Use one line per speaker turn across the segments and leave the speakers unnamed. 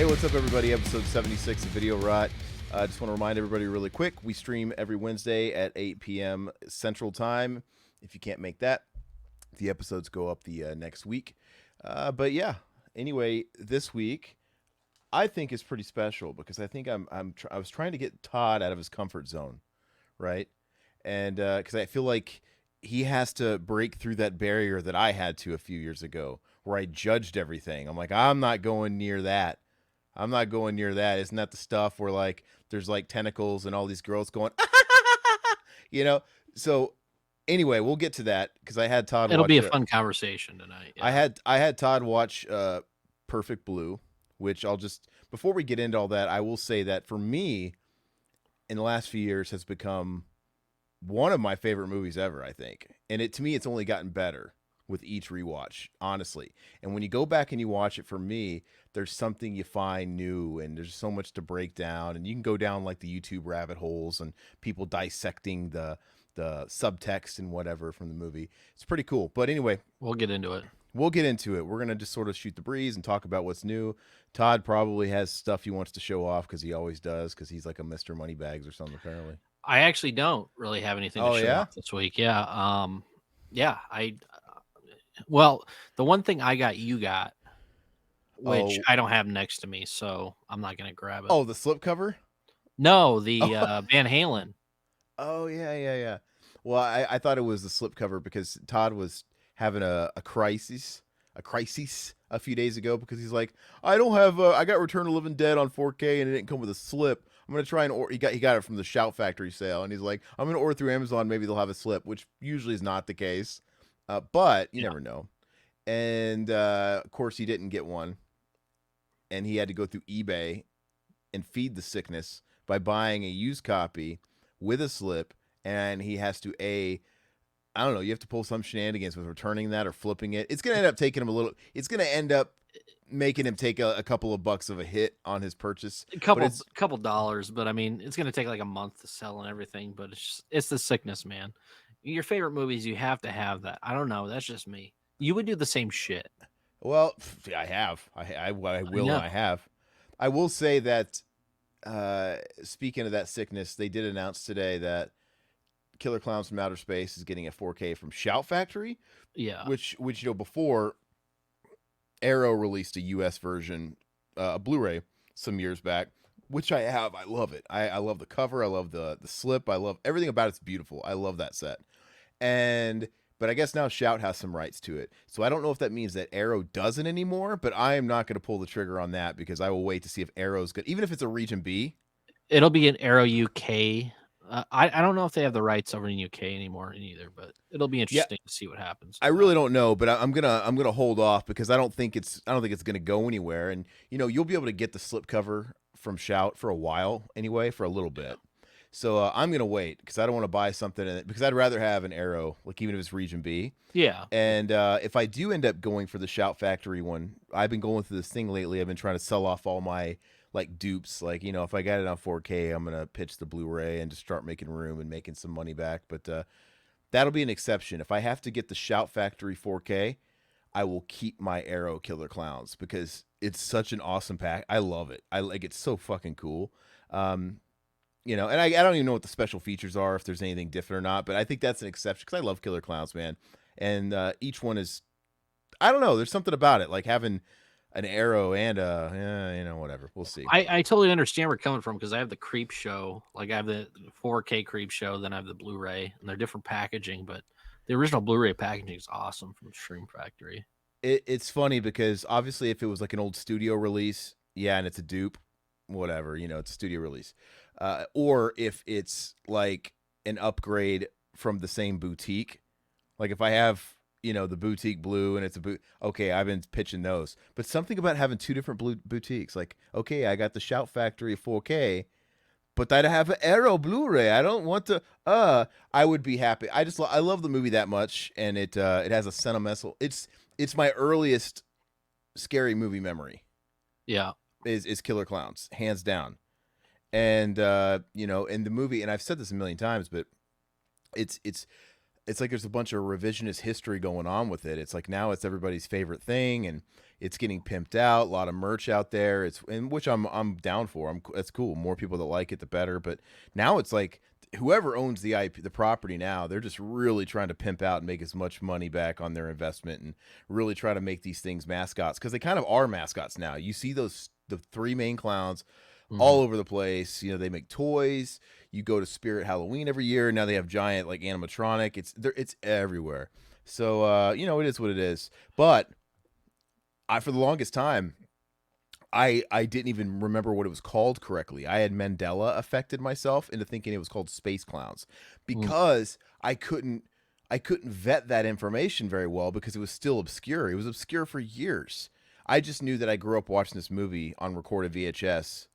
what's up, everybody? Episode 76 of Video Rot. I just want to remind everybody really quick, we stream every Wednesday at 8 p.m. Central Time. If you can't make that, the episodes go up the next week. But yeah, anyway, this week I think is pretty special because I think I was trying to get Todd out of his comfort zone, right? And because I feel like he has to break through that barrier that I had to a few years ago, where I judged everything. I'm like, I'm not going near that. I'm not going near that. Isn't that the stuff where like there's like tentacles and all these girls going, you know? So anyway, we'll get to that because I had Todd
It'll
watch.
be a fun conversation tonight. Yeah.
I had Todd watch Perfect Blue, which I'll just before we get into all that, I will say that for me, in the last few years, has become one of my favorite movies ever. I think, and to me, it's only gotten better with each rewatch, honestly. And when you go back and you watch it, for me, there's something you find new, and there's so much to break down, and you can go down like the YouTube rabbit holes and people dissecting the subtext and whatever from the movie. It's pretty cool. But anyway,
We'll get into it.
we'll get into it. We're going to just sort of shoot the breeze and talk about what's new. Todd probably has stuff he wants to show off because he always does, because he's like a Mr. Moneybags or something, apparently.
I actually don't really have anything to show off this week. Yeah. Well, the one thing I got, you got, which I don't have next to me, so I'm not going to grab it.
Oh, the slipcover?
No, the Van Halen.
Oh, yeah. Well, I thought it was the slipcover because Todd was having a crisis a few days ago because he's like, I don't have I got Return of the Living Dead on 4K and it didn't come with a slip. I'm gonna try and he got it from the Shout Factory sale, and he's like, I'm gonna order through Amazon, maybe they'll have a slip, which usually is not the case, but you never know. And of course, he didn't get one, and he had to go through eBay and feed the sickness by buying a used copy with a slip, and he has to I don't know, you have to pull some shenanigans with returning that or flipping it. It's gonna end up taking him it's gonna end up making him take a couple of bucks of a hit on his purchase.
A couple dollars, but I mean, it's going to take like a month to sell and everything, but it's the sickness, man. Your favorite movies, you have to have that. I don't know. That's just me. You would do the same shit.
Well, I have. I will. I have. I will say that speaking of that sickness, they did announce today that Killer Clowns from Outer Space is getting a 4K from Shout Factory.
Yeah.
Which before Arrow released a US version, a Blu-ray some years back, which I have. I love it. I love the cover. I love the slip. I love everything about it's beautiful. I love that set. But I guess now Shout has some rights to it. So I don't know if that means that Arrow doesn't anymore, but I am not going to pull the trigger on that because I will wait to see if Arrow's good, even if it's a region B.
It'll be an Arrow UK. I don't know if they have the rights over in UK anymore either, but it'll be interesting to see what happens.
I really don't know, but I'm gonna hold off because I don't think it's gonna go anywhere. And you'll be able to get the slipcover from Shout for a while anyway, for a little bit. Yeah. So I'm gonna wait because I don't want to buy something because I'd rather have an Arrow, like even if it's region B.
Yeah.
And if I do end up going for the Shout Factory one, I've been going through this thing lately. I've been trying to sell off all my like dupes, like if I got it on 4K, I'm gonna pitch the Blu-ray and just start making room and making some money back. But that'll be an exception. If I have to get the Shout Factory 4K, I will keep my Arrow Killer Clowns because it's such an awesome pack. I love it. I like it's so fucking cool. And I don't even know what the special features are, if there's anything different or not. But I think that's an exception because I love Killer Clowns, man. And each one is, I don't know. There's something about it, like having an Arrow and whatever. We'll see.
I totally understand where you're coming from because I have the Creep Show. Like I have the 4K Creep Show, then I have the Blu-ray, and they're different packaging, but the original Blu-ray packaging is awesome from Stream Factory.
It's funny because obviously if it was like an old studio release, yeah, and it's a dupe, whatever, it's a studio release. Or if it's like an upgrade from the same boutique, like if I have the boutique blue and it's okay, I've been pitching those. But something about having two different blue boutiques, like, okay, I got the Shout Factory 4K, but I have an Arrow Blu-ray. I don't want to I would be happy. I love the movie that much, and it has a sentimental, it's my earliest scary movie memory.
Yeah.
Is Killer Clowns, hands down. And in the movie, and I've said this a million times, but it's it's like there's a bunch of revisionist history going on with it. It's like now it's everybody's favorite thing, and it's getting pimped out. A lot of merch out there. It's and which I'm down for. That's cool. More people that like it, the better. But now it's like whoever owns the IP, the property now, they're just really trying to pimp out and make as much money back on their investment, and really try to make these things mascots because they kind of are mascots now. You see the three main clowns
Mhm.
all over the place. You know, they make toys. You go to Spirit Halloween every year. Now they have giant like animatronic. It's everywhere. So you know, it is what it is. But I for the longest time I didn't even remember what it was called correctly. I had Mandela affected myself into thinking it was called Space Clowns
Mm.
because I couldn't vet that information very well because it was still obscure. It was obscure for years. I just knew that I grew up watching this movie on recorded VHS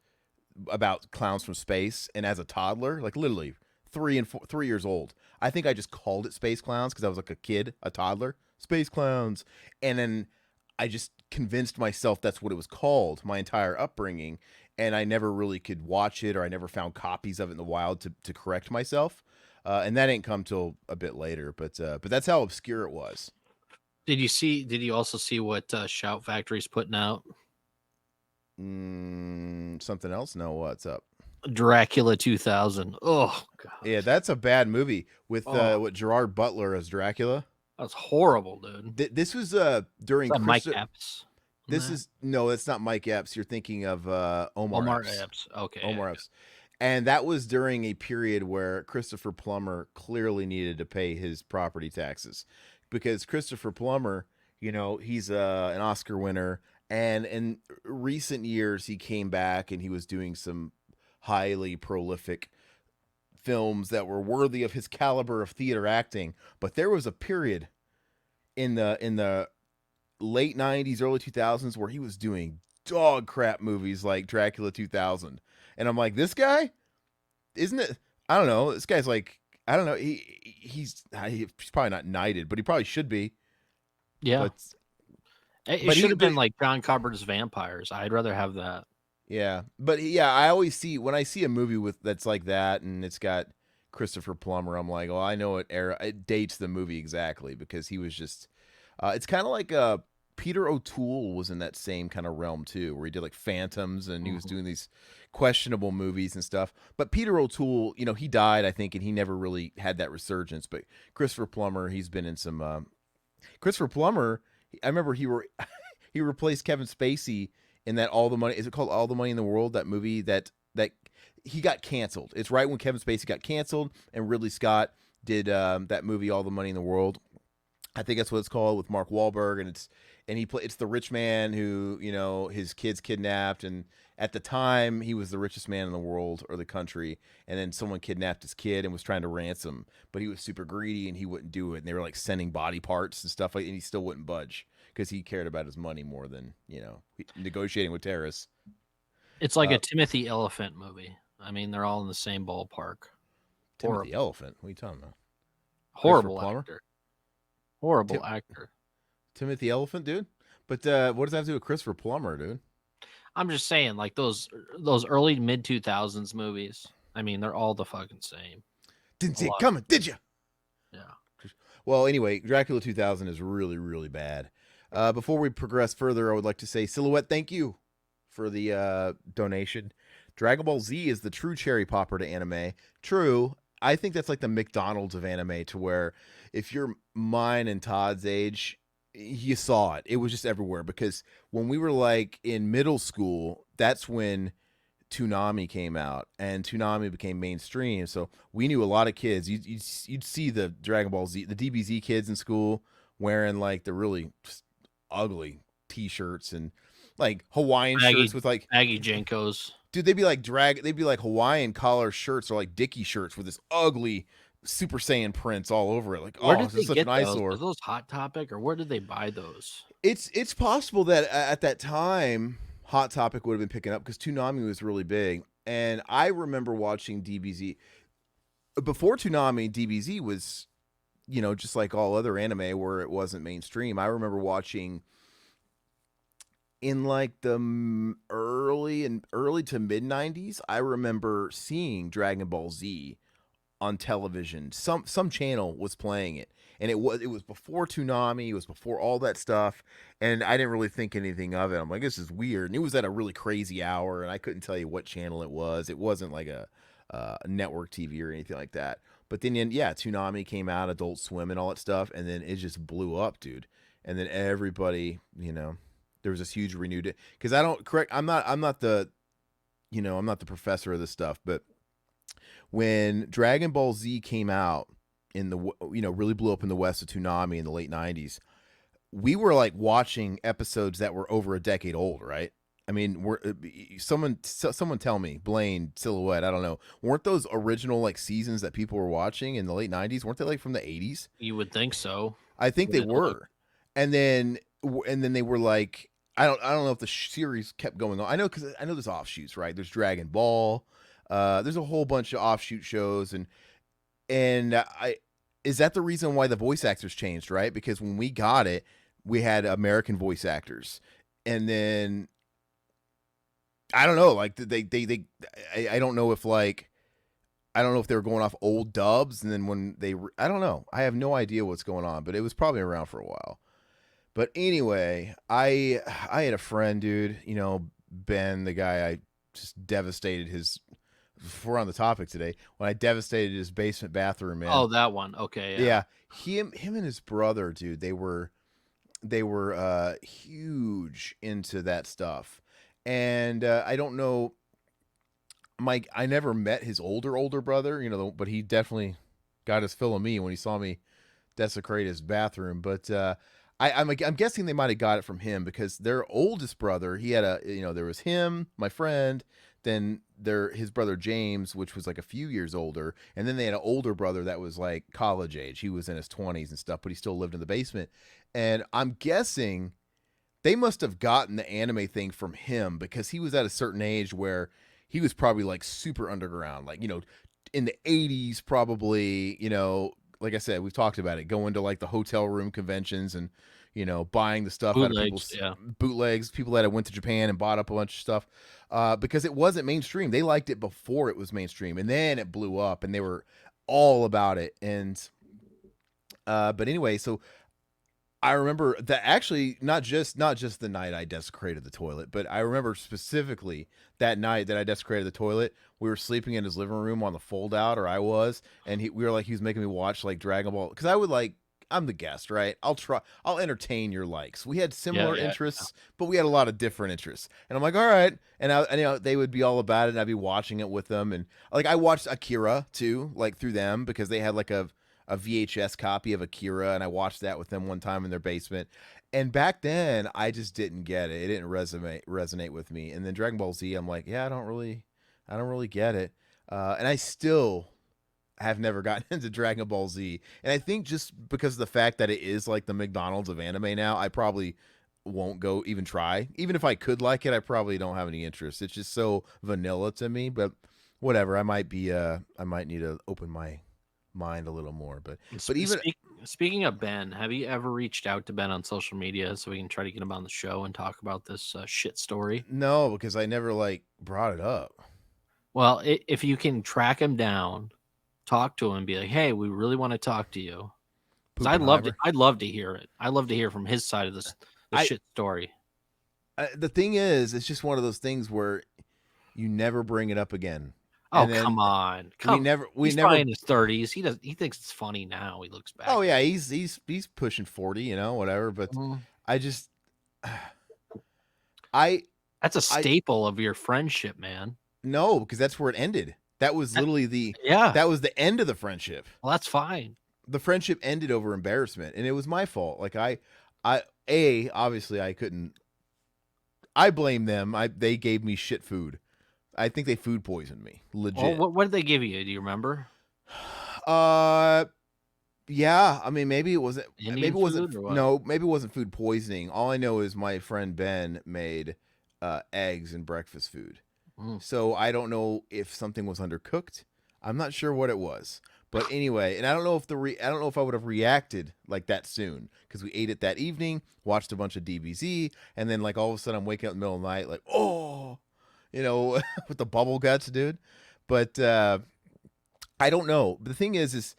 about clowns from space, and as a toddler, like literally 3 years old, I think I just called it Space Clowns because I was like a kid, a toddler. Space Clowns, and then I just convinced myself that's what it was called my entire upbringing, and I never really could watch it, or I never found copies of it in the wild to correct myself. And that ain't come till a bit later, but that's how obscure it was.
Did you also see what Shout Factory's putting out?
Something else? No, what's up?
Dracula 2000. Oh god.
Yeah, that's a bad movie with
Oh,
what Gerard Butler as Dracula.
that was horrible, dude.
This was
Is
during
that Mike
Christopher.
Epps in
This
that?
is no, it's not Mike Epps. You're thinking of Omar
Omar
Epps.
Epps. Okay,
Omar
yeah.
Epps. And that was during a period where Christopher Plummer clearly needed to pay his property taxes because Christopher Plummer, you know, he's an Oscar winner. And in recent years, he came back and he was doing some highly prolific films that were worthy of his caliber of theater acting. But there was a period in the late 90s, early 2000s where he was doing dog crap movies like Dracula 2000. And I'm like, this guy, isn't it? I don't know. This guy's like, I don't know. He's probably not knighted, but he probably should be.
Yeah.
But
It
but
should
he
have
but
been like John Carpenter's Vampires. I'd rather have that.
yeah, but yeah, I always see when I see a movie with that's like that and it's got Christopher Plummer, I'm like, well, I know what era it dates the movie exactly because he was just. It's kind of like Peter O'Toole was in that same kind of realm too, where he did like Phantoms and he was
Mhm.
doing these questionable movies and stuff. But Peter O'Toole, you know, he died, I think, and he never really had that resurgence. But Christopher Plummer, he's been in some. Christopher Plummer, I remember he replaced Kevin Spacey in that All the Money. Is it called All the Money in the World? That movie that he got canceled. It's right when Kevin Spacey got canceled and Ridley Scott did that movie All the Money in the World. I think that's what it's called with Mark Wahlberg, and it's the rich man who, you know, his kids kidnapped, and at the time he was the richest man in the world or the country, and then someone kidnapped his kid and was trying to ransom, but he was super greedy and he wouldn't do it, and they were like sending body parts and stuff like, and he still wouldn't budge because he cared about his money more than, you know, negotiating with terrorists.
It's like
Uh,
a Timothy Elephant movie. I mean, they're all in the same ballpark.
Timothy
Horrible.
Elephant, what are you talking about? Christopher
Horrible
Plummer,
actor. Horrible
Tim-
actor.
Timothy Elephant, dude. But what does that have to do with Christopher Plummer, dude?
I'm just saying, like those early mid 2000s movies. I mean, they're all the fucking same.
Didn't
A
see it
lot.
coming, did you?
Yeah.
Well, anyway, Dracula 2000 is really, really bad. Before we progress further, I would like to say, Silhouette, thank you for the donation. Dragon Ball Z is the true cherry popper to anime. True, I think that's like the McDonald's of anime, to where if you're mine and Todd's age, you saw it. It was just everywhere because when we were like in middle school, that's when Toonami came out and Toonami became mainstream. So we knew a lot of kids. You'd see the Dragon Ball Z, the DBZ kids in school wearing like the really just ugly T-shirts and like Hawaiian shirts
Baggy
with like,
Baggy Jenkos.
dude, they'd be like Hawaiian collar shirts or like Dickie shirts with this ugly Super Saiyan prints all over it. Like,
Where
oh,
did
this
they
is such an
get those?
eyesore.
Was those Hot Topic or where did they buy those?
It's possible that at that time Hot Topic would have been picking up because Toonami was really big, and I remember watching DBZ before Toonami. DBZ was, you know, just like all other anime where it wasn't mainstream. I remember watching in like the early to mid '90s. I remember seeing Dragon Ball Z on television. Some channel was playing it, and it was before Toonami. It was before all that stuff, and I didn't really think anything of it. I'm like, this is weird, and it was at a really crazy hour, and I couldn't tell you what channel it was. It wasn't like a network TV or anything like that. But then, yeah, Toonami came out, Adult Swim, and all that stuff, and then it just blew up, dude. And then everybody, there was this huge renewed because I don't correct. I'm not the I'm not the professor of this stuff, but when Dragon Ball Z came out in the really blew up in the West of Toonami in the late '90s, we were like watching episodes that were over a decade old, right? I mean, someone tell me, Blaine, Silhouette, I don't know. Weren't those original like seasons that people were watching in the late '90s? Weren't they like from the '80s?
You would think so.
I think they were. And then they were like, I don't know if the series kept going on. I know because I know there's offshoots, right? There's Dragon Ball. There's a whole bunch of offshoot shows, and I is that the reason why the voice actors changed, right? Because when we got it, we had American voice actors, and then I don't know, like I don't know if I don't know if they were going off old dubs, and then when I don't know, I have no idea what's going on, but it was probably around for a while. But anyway, I had a friend, dude, Ben, the guy I just devastated his. If we're on the topic today, when I devastated his basement bathroom, man.
Oh, that one. Okay,
yeah. Him and his brother, dude, they were huge into that stuff, and I don't know. Mike, I never met his older brother, but he definitely got his fill of me when he saw me desecrate his bathroom. But I'm guessing they might have got it from him because their oldest brother, he had there was him, my friend, then his brother James, which was like a few years older, and then they had an older brother that was like college age. He was in his 20s and stuff, but he still lived in the basement. And I'm guessing they must have gotten the anime thing from him because he was at a certain age where he was probably like super underground, like, in the 80s, probably, like I said, we've talked about it, going to like the hotel room conventions and, buying the stuff out of people's bootlegs, people that had went to Japan and bought up a bunch of stuff because it wasn't mainstream. They liked it before it was mainstream, and then it blew up and they were all about it. And, but anyway, so I remember that actually not just the night I desecrated the toilet, but I remember specifically that night that I desecrated the toilet. We were sleeping in his living room on the fold out, or I was, and he was making me watch like Dragon Ball because I would like. I'm the guest, right? I'll entertain your likes. We had similar interests, but we had a lot of different interests. And I'm like, all right. And they would be all about it, and I'd be watching it with them. And like I watched Akira too, like through them because they had like a VHS copy of Akira, and I watched that with them one time in their basement. And back then, I just didn't get it. It didn't resonate with me. And then Dragon Ball Z, I'm like, yeah, I don't really get it. And I still have never gotten into Dragon Ball Z. And I think just because of the fact that it is like the McDonald's of anime now, I probably won't go even try. Even if I could like it, I probably don't have any interest. It's just so vanilla to me. But whatever, I might need to open my mind a little more. But even
speaking of Ben, have you ever reached out to Ben on social media so we can try to get him on the show and talk about this shit story?
No, because I never like brought it up.
Well, if you can track him down, talk to him and be like, hey, we really want to talk to you. I'd love to hear it. I'd love to hear from his side of the shit story.
The thing is, it's just one of those things where you never bring it up again.
Oh, come on!
We never.
Probably in his 30s. He thinks it's funny now. He looks back.
Oh yeah, he's pushing 40, whatever. But I just,
that's a staple of your friendship, man.
No, because that's where it ended. That was literally that was the end of the friendship.
Well, that's fine.
The friendship ended over embarrassment, and it was my fault. Like obviously I couldn't. I blame them. They gave me shit food. I think they food poisoned me. Legit.
Well, what did they give you? Do you remember?
Yeah. I mean, maybe it wasn't.
Maybe it wasn't.
No, maybe it wasn't food poisoning. All I know is my friend Ben made eggs and breakfast food. So I don't know if something was undercooked. I'm not sure what it was. But anyway, and I don't know if I would have reacted like that soon because we ate it that evening, watched a bunch of DBZ, and then like all of a sudden I'm waking up in the middle of the night like, oh, with the bubble guts, dude. But I don't know. The thing is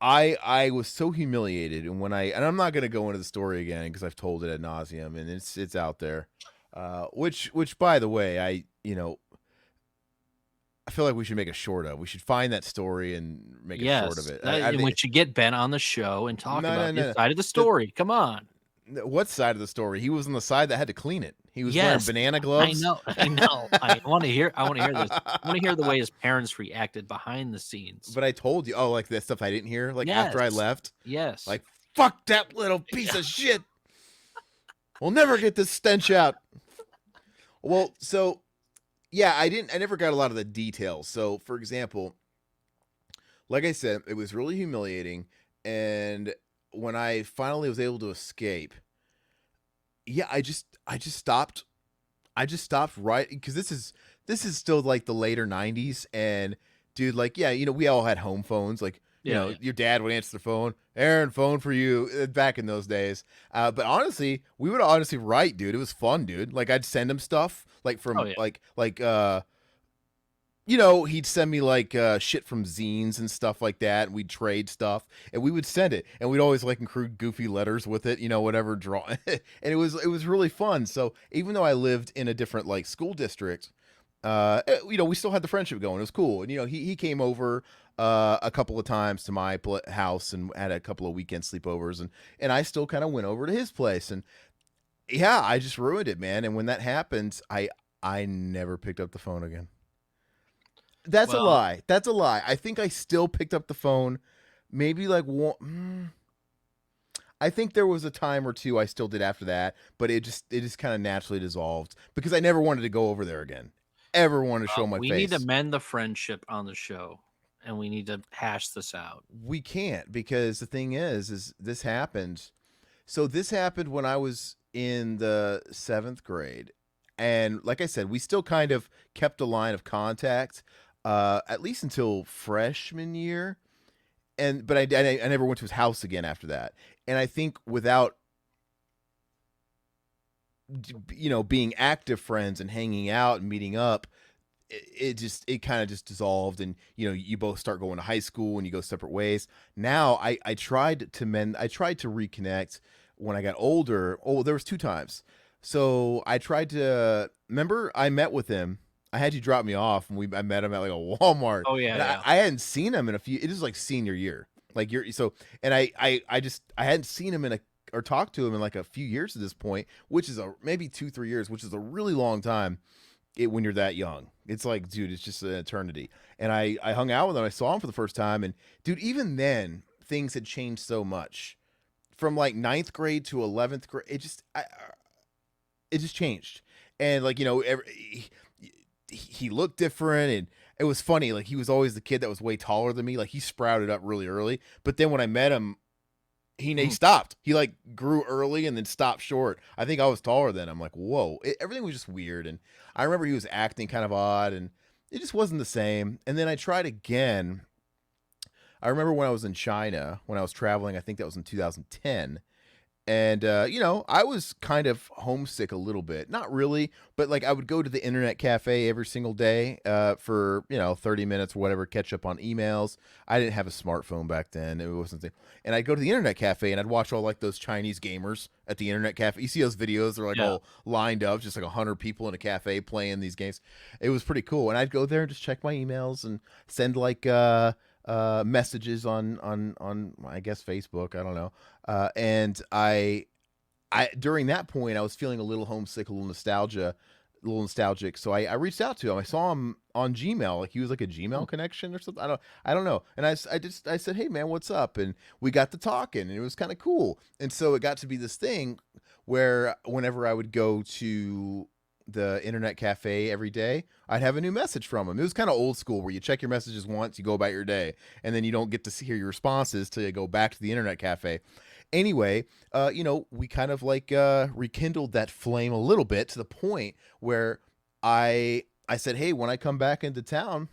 I was so humiliated, and and I'm not gonna go into the story again because I've told it ad nauseum, and it's out there. Which by the way, I feel like we should make a short of. We should find that story and make a short of
Yes,
it.
and we should get Ben on the show and talk
No, no,
about his
no.
side of the
The,
story. Come on.
what side of the story? He was on the side that had to clean it. He was wearing
Yes,
banana
I
gloves.
know, I know. I wanna hear this. I wanna hear the way his parents reacted behind the scenes.
But I told you, oh, like that stuff I didn't hear, like after I
Yes,
left,
yes.
like fuck that little piece of shit. We'll never get this stench out. Well, so yeah, I never got a lot of the details. So, for example, like I said, it was really humiliating, and when I finally was able to escape, yeah, I just stopped. I just stopped right because this is still like the later '90s, and dude, like, yeah, we all had home phones. Like,
Yeah, yeah.
your dad would answer the phone, Aaron, phone for you. Back in those days. But honestly, we would honestly write, dude. It was fun, dude. Like, I'd send him stuff, like
Oh,
from
yeah.
he'd send me like shit from zines and stuff like that, and we'd trade stuff, and we would send it, and we'd always like include goofy letters with it, whatever draw, and it was really fun. So even though I lived in a different like school district, we still had the friendship going. It was cool, and he came over a couple of times to my house and had a couple of weekend sleepovers, and I still kind of went over to his place, and yeah, I just ruined it, man. And when that happened, I never picked up the phone again. That's a
Well,
lie. That's a lie. I think I still picked up the phone. Maybe like one. I think there was a time or two I still did after that, but it just kind of naturally dissolved because I never wanted to go over there again. Ever wanted to show my
we need to
face.
mend the friendship on the show, and we need to hash this out.
We can't because the thing is this happened. So this happened when I was in the 7th grade, and like I said, we still kind of kept a line of contact, at least until freshman year. But I never went to his house again after that. And I think without being active friends and hanging out and meeting up, it kind of just dissolved, and you both start going to high school and you go separate ways. Now I tried to reconnect when I got older. Oh, there was two times. So I tried to remember I met with him. I had you drop me off, and I met him at like a Walmart,
Oh, yeah,
and I,
yeah.
I hadn't seen him in a few. It was like senior year, like you're so, and I hadn't seen him or talked to him in like a few years at this point, which is maybe 2-3 years, which is a really long time. When you're that young, it's like, dude, it's just an eternity. And I hung out with him. I saw him for the first time, and dude, even then things had changed so much from like ninth grade to 11th grade. It just changed, and like he looked different, and it was funny. Like, he was always the kid that was way taller than me. Like, he sprouted up really early, but then when I met him, he
Mhm.
stopped. He like grew early and then stopped short. I think I was taller than him. Like, whoa, everything was just weird. And I remember he was acting kind of odd, and it just wasn't the same. And then I tried again. I remember when I was in China, when I was traveling. I think that was in 2010. And I was kind of homesick a little bit, not really, but like I would go to the internet cafe every single day, for 30 minutes or whatever, catch up on emails. I didn't have a smartphone back then. It wasn't and I'd go to the internet cafe and I'd watch all like those Chinese gamers at the internet cafe. You see those videos, they're like
Yeah.
all lined up, just like 100 people in a cafe playing these games. It was pretty cool. And I'd go there and just check my emails and send like messages on I guess Facebook. I don't know. And I during that point I was feeling a little homesick, a little nostalgic. So I reached out to him. I saw him on Gmail, like he was like a
Hmm.
Gmail connection or something. I don't know. And I said, hey man, what's up? And we got to talking, and it was kind of cool. And so it got to be this thing where whenever I would go to the internet cafe every day, I'd have a new message from him. It was kind of old school where you check your messages once, you go about your day, and then you don't get to hear your responses till you go back to the internet cafe. Anyway, we kind of like rekindled that flame a little bit to the point where I said, "Hey, when I come back into town,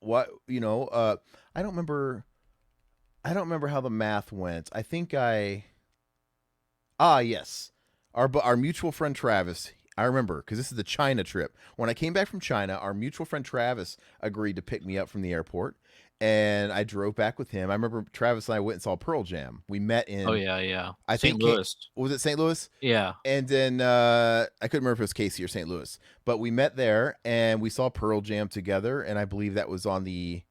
what, I don't remember how the math went. I think yes. Our mutual friend Travis, I remember because this is the China trip. When I came back from China, our mutual friend Travis agreed to pick me up from the airport, and I drove back with him. I remember Travis and I went and saw Pearl Jam. We met
Oh
in,
yeah, yeah.
I
St.
think,
Louis.
was it St. Louis?
Yeah.
And then I couldn't remember if it was Casey or St. Louis, but we met there and we saw Pearl Jam together, and I believe that was on the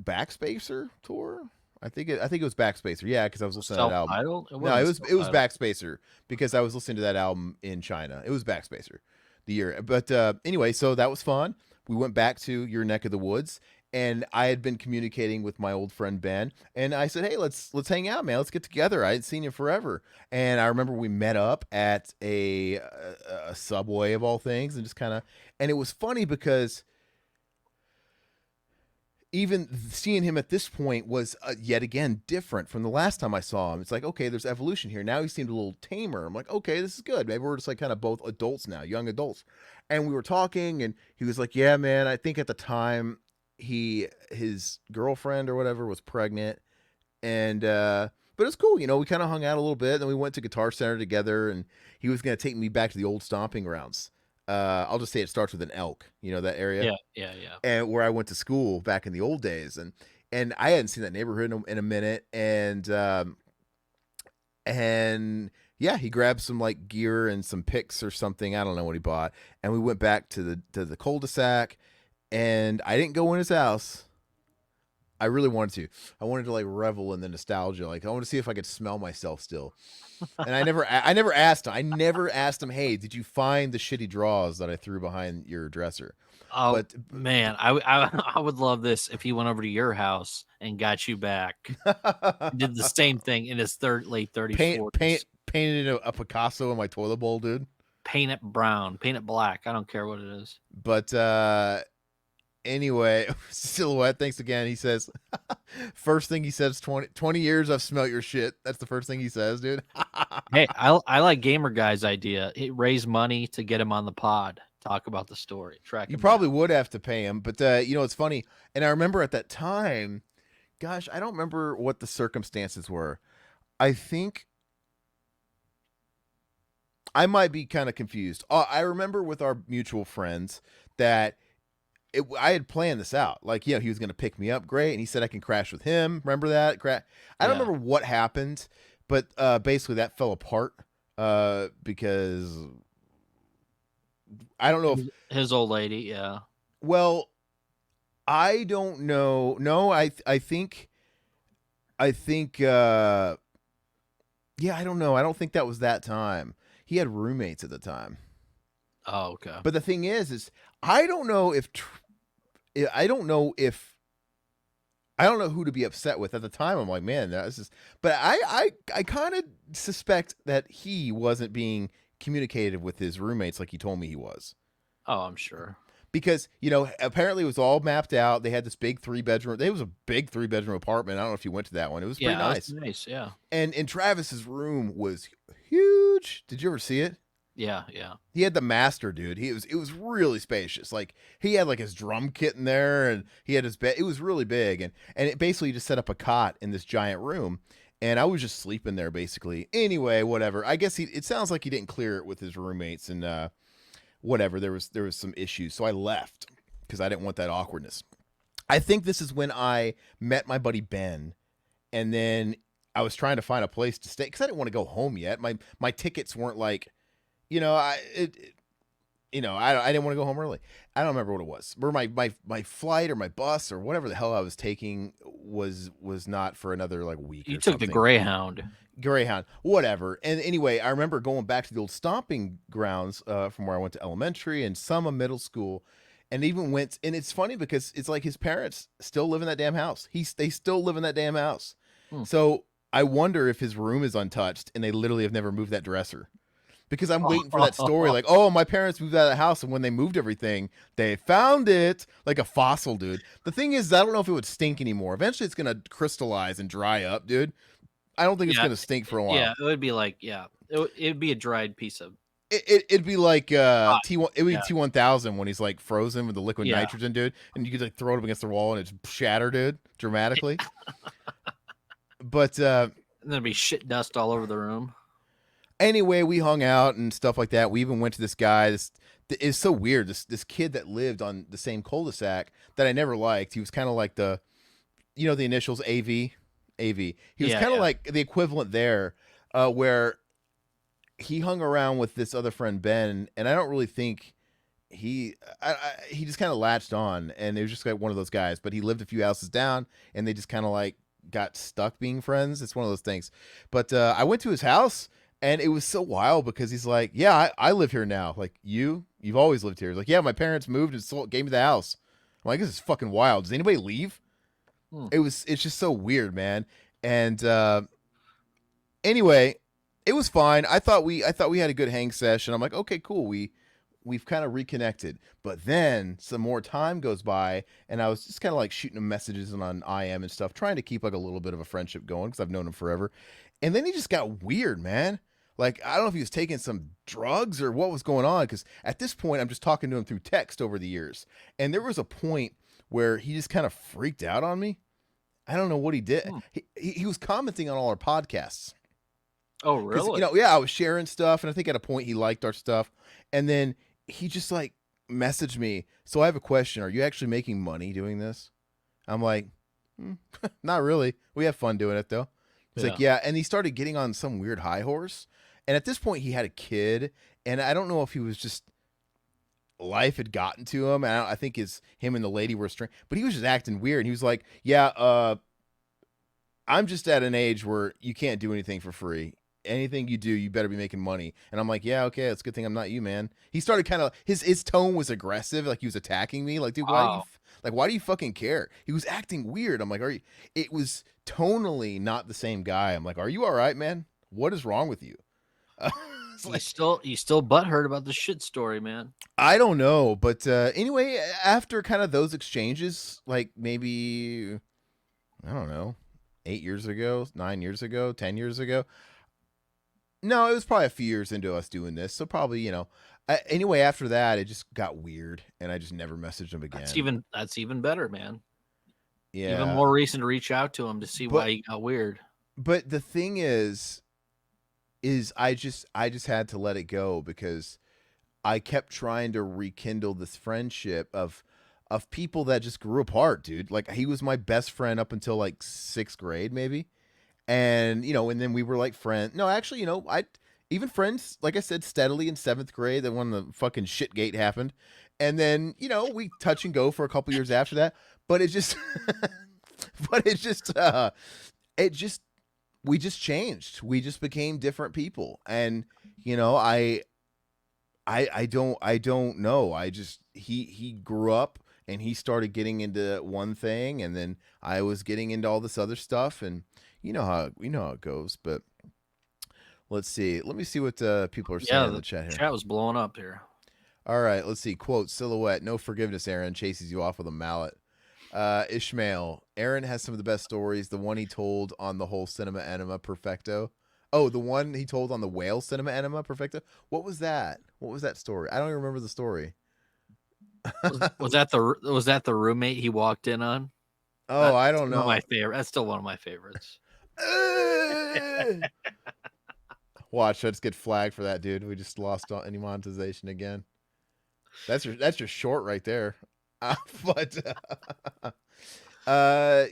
Backspacer tour. I think it was Backspacer. Yeah, because I was listening to that album.
Self-titled? It
No,
wasn't
it was
self-titled.
Backspacer because I was listening to that album in China. It was Backspacer, the year. But anyway, so that was fun. We went back to your neck of the woods, and I had been communicating with my old friend Ben, and I said, "Hey, let's hang out, man. Let's get together. I hadn't seen you forever." And I remember we met up at a Subway of all things, and just kind of, and it was funny because even seeing him at this point was yet again different from the last time I saw him. It's like, okay, there's evolution here. Now he seemed a little tamer. I'm like, okay, this is good. Maybe we're just like kind of both adults now, young adults. And we were talking, and he was like, yeah, man, I think at the time his girlfriend or whatever was pregnant. And, but it's cool. You know, we kind of hung out a little bit. Then we went to Guitar Center together, and he was going to take me back to the old stomping grounds. I'll just say it starts with an elk, you know, that area,
Yeah, yeah, yeah.
and where I went to school back in the old days, and I hadn't seen that neighborhood in a minute, and yeah, he grabbed some like gear and some picks or something. I don't know what he bought, and we went back to the cul-de-sac, and I didn't go in his house. I really wanted to. I wanted to like revel in the nostalgia. Like I want to see if I could smell myself still. And I never asked him. I never asked him, "Hey, did you find the shitty drawers that I threw behind your dresser?"
Oh
But
man, I would love this if he went over to your house and got you back. Did the same thing in his late 30s, 40s.
painted a Picasso in my toilet bowl, dude.
Paint it brown, paint it black. I don't care what it is.
But anyway, Silhouette, thanks again. He says, first thing he says, 20 years I've smelt your shit. That's the first thing he says, dude.
Hey, I like Gamer Guy's idea. Raise money to get him on the pod. Talk about the story. Track
You
him
probably
down.
would have to pay him, but you know, it's funny. And I remember at that time, gosh, I don't remember what the circumstances were. I think I might be kind of confused. I remember with our mutual friends that I had planned this out. Like, you know, he was going to pick me up, great, and he said I can crash with him. Remember that? I don't
Yeah.
remember what happened, but basically that fell apart because I don't know if.
His old lady, yeah.
Well, I don't know. No, I think yeah, I don't know. I don't think that was that time. He had roommates at the time.
Oh, okay.
But the thing is I don't know if I don't know if I don't know who to be upset with. At the time, I'm like, man, this is. But I kind of suspect that he wasn't being communicative with his roommates like he told me he was.
Oh, I'm sure.
Because, you know, apparently it was all mapped out. They had this big 3-bedroom. It was a big 3-bedroom apartment. I don't know if you went to that one. It was pretty
Yeah,
nice.
that's nice. Yeah.
And Travis's room was huge. Did you ever see it?
Yeah, yeah.
He had the master, dude. It was really spacious. Like he had like his drum kit in there, and he had his bed. It was really big, and it basically just set up a cot in this giant room, and I was just sleeping there basically. Anyway, whatever. I guess it sounds like he didn't clear it with his roommates, and whatever. There was some issues, so I left because I didn't want that awkwardness. I think this is when I met my buddy Ben, and then I was trying to find a place to stay because I didn't want to go home yet. My tickets weren't like. You know, I didn't want to go home early. I don't remember what it was. Or my flight or my bus or whatever the hell I was taking was not for another like week.
You
or
took
something.
the Greyhound.
Greyhound, whatever. And anyway, I remember going back to the old stomping grounds from where I went to elementary and some middle school, and even went. And it's funny because it's like his parents still live in that damn house. They still live in that damn house. So I wonder if his room is untouched and they literally have never moved that dresser. Because I'm waiting for that story, like, oh, my parents moved out of the house, and when they moved everything, they found it like a fossil, dude. The thing is, I don't know if it would stink anymore. Eventually, it's gonna crystallize and dry up, dude. I don't think it's gonna stink for a while.
Yeah, it would be like, it'd be a dried piece of.
It'd be like T1. It would be
Yeah.
T1000 when he's like frozen with the liquid nitrogen, dude, and you could like throw it up against the wall and it's shatter, dude, dramatically. But
And there'd be shit dust all over the room.
Anyway, we hung out and stuff like that. We even went to this guy. It's so weird. This kid that lived on the same cul-de-sac that I never liked. He was kind of like the initials AV. AV. He was
Yeah,
kind of
yeah.
like the equivalent there, where he hung around with this other friend Ben, and I don't really think he just kind of latched on, and it was just like one of those guys. But he lived a few houses down, and they just kind of like got stuck being friends. It's one of those things. But I went to his house, and it was so wild because he's like, "Yeah, I live here now. Like you've always lived here." He's like, "Yeah, my parents moved and gave me the house." I'm like, "This is fucking wild. Does anybody leave?"
Hmm.
It's just so weird, man. And anyway, it was fine. I thought we had a good hang session. I'm like, okay, cool. We've kind of reconnected. But then some more time goes by, and I was just kind of like shooting him messages on IM and stuff, trying to keep like a little bit of a friendship going because I've known him forever. And then he just got weird, man. Like I don't know if he was taking some drugs or what was going on, because at this point I'm just talking to him through text over the years. And there was a point where he just kind of freaked out on me. I don't know what he did.
Hmm.
He was commenting on all our podcasts
Oh,
because
really?
yeah, I was sharing stuff, and I think at a point he liked our stuff, and then he just like messaged me. So I have a question: are you actually making money doing this? I'm like, "Hmm, not really. We have fun doing it though. He's
Yeah.
like, yeah, and he started getting on some weird high horse, and at this point he had a kid, and I don't know if he was just life had gotten to him. And I think him and the lady were string, but he was just acting weird. And he was like, yeah, I'm just at an age where you can't do anything for free. Anything you do, you better be making money. And I'm like, yeah, okay, it's a good thing I'm not you, man. He started kind of his tone was aggressive, like he was attacking me. Like, dude,
Wow.
why do you fucking care? He was acting weird. I'm like, are you? It was tonally not the same guy. I'm like, are you all right, man? What is wrong with you? It's
You
like,
still butthurt about the shit story, man.
I don't know, but anyway, after kind of those exchanges, like maybe I don't know, 8 years ago, 9 years ago, 10 years ago. No, it was probably a few years into us doing this, so probably anyway, after that, it just got weird, and I just never messaged him again.
That's even better, man. Even
Yeah,
more reason to reach out to him to see why
but
he got weird.
the thing is I just had to let it go because I kept trying to rekindle this friendship of people that just grew apart, dude. Like he was my best friend up until like 6th grade, maybe. And and then we were like friends. No, actually, I even friends, like I said, steadily in 7th grade. Then when the fucking shit gate happened, and then we touch and go for a couple years after that. But it just, but it just we just changed. We just became different people, and I don't know. I just he grew up and he started getting into one thing, and then I was getting into all this other stuff, and you know how it goes. But let's see. Let me see what people are saying
Yeah,
in the
the
chat here.
chat was blowing up here.
All right, let's see. Quote Silhouette. No forgiveness. Aaron chases you off with a mallet. Ishmael. Aaron has some of the best stories. The one he told on the whole cinema enema perfecto. Oh, the one he told on the whale cinema enema perfecto. What was that? What was that story? I don't even remember the story.
Was that the roommate he walked in on?
Oh,
That's
I don't
one of
know.
my favorite. That's still one of my favorites.
Watch, let's get flagged for that, dude. We just lost any monetization again. That's your short right there. But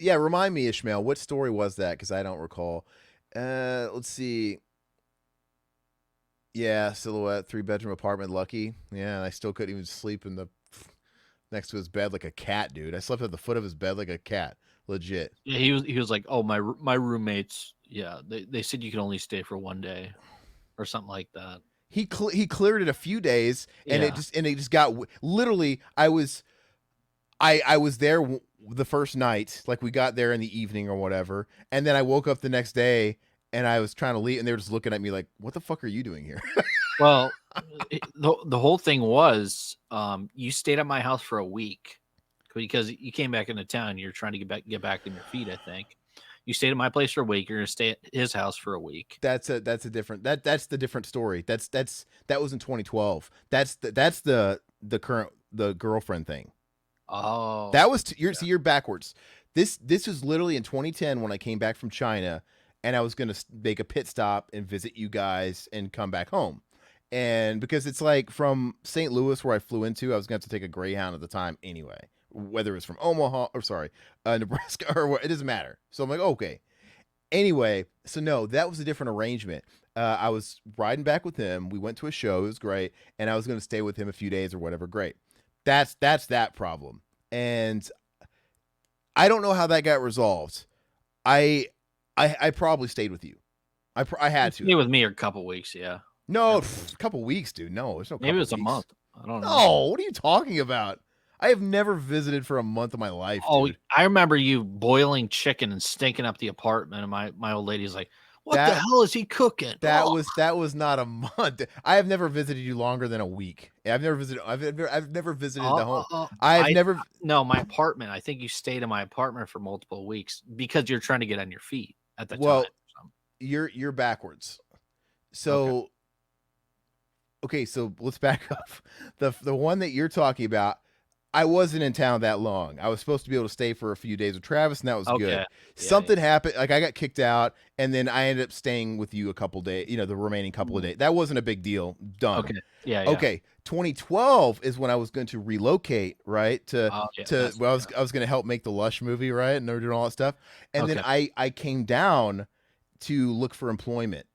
yeah, remind me, Ishmael, what story was that? Because I don't recall. Let's see. Yeah, Silhouette, 3-bedroom apartment, Lucky. Yeah, I still couldn't even sleep in the next to his bed like a cat, dude. I slept at the foot of his bed like a cat, legit.
Yeah, he was like, "Oh, my roommates, yeah, they said you can only stay for one day or something like that."
He cleared it a few days, and
Yeah.
it just got literally. I was there the first night, like we got there in the evening or whatever, and then I woke up the next day and I was trying to leave, and they were just looking at me like, "What the fuck are you doing here?"
Well, the whole thing was, you stayed at my house for a week because you came back into town. You're trying to get back on your feet. I think you stayed at my place for a week. You're gonna stay at his house for a week.
That's a different that's the different story. That was in 2012. That's the current the girlfriend thing.
Oh,
That was you're backwards. This was literally in 2010 when I came back from China, and I was going to make a pit stop and visit you guys and come back home. And because it's like from St. Louis, where I flew into, I was going to have to take a Greyhound at the time anyway, whether it was from Omaha or sorry, Nebraska or what, it doesn't matter. So I'm like, okay. Anyway, so no, that was a different arrangement. I was riding back with him. We went to a show. It was great. And I was going to stay with him a few days or whatever. Great. That's that problem. And I don't know how that got resolved. I probably stayed with you. I had to.
Stay with me or a couple weeks, yeah.
No, a couple weeks, dude. No, there's no.
Maybe it was
weeks.
a month. I don't know.
No, what are you talking about? I have never visited for a month of my life.
Oh,
dude.
I remember you boiling chicken and stinking up the apartment, and my old lady's like, "What the
That-
hell is he cooking?"
That
Oh.
was not a month. I have never visited you longer than a week. I've never visited. I've never visited the home. I've never.
No, my apartment. I think you stayed in my apartment for multiple weeks because you're trying to get on your feet at the
Well,
time.
You're backwards. So, okay, so let's back up. The one that you're talking about, I wasn't in town that long. I was supposed to be able to stay for a few days with Travis, and that was
Okay.
good.
Yeah,
Something happened, like I got kicked out, and then I ended up staying with you a couple days. You know, the remaining couple of days. That wasn't a big deal. Done.
Okay. Yeah.
Okay. 2012 is when I was going to relocate, right? Well, I was going to help make the Lush movie, right? And they were doing all that stuff. And then I came down to look for employment,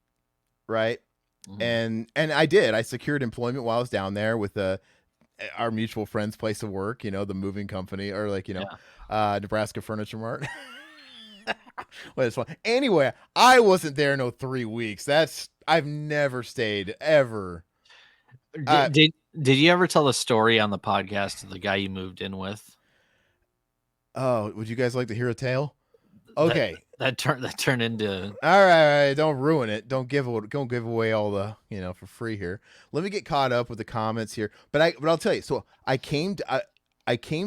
right?
Mhm.
And I did. I secured employment while I was down there with our mutual friend's place of work, you know, the moving company, or like, you know, Nebraska Furniture Mart. Well, it's fun. Anyway, I wasn't there no 3 weeks. I've never stayed ever.
Did you ever tell the story on the podcast of the guy you moved in with?
Oh, would you guys like to hear a tale? Okay.
That turned into.
All right, don't ruin it. Don't give away all the, you know, for free here. Let me get caught up with the comments here. But I'll tell you. So I came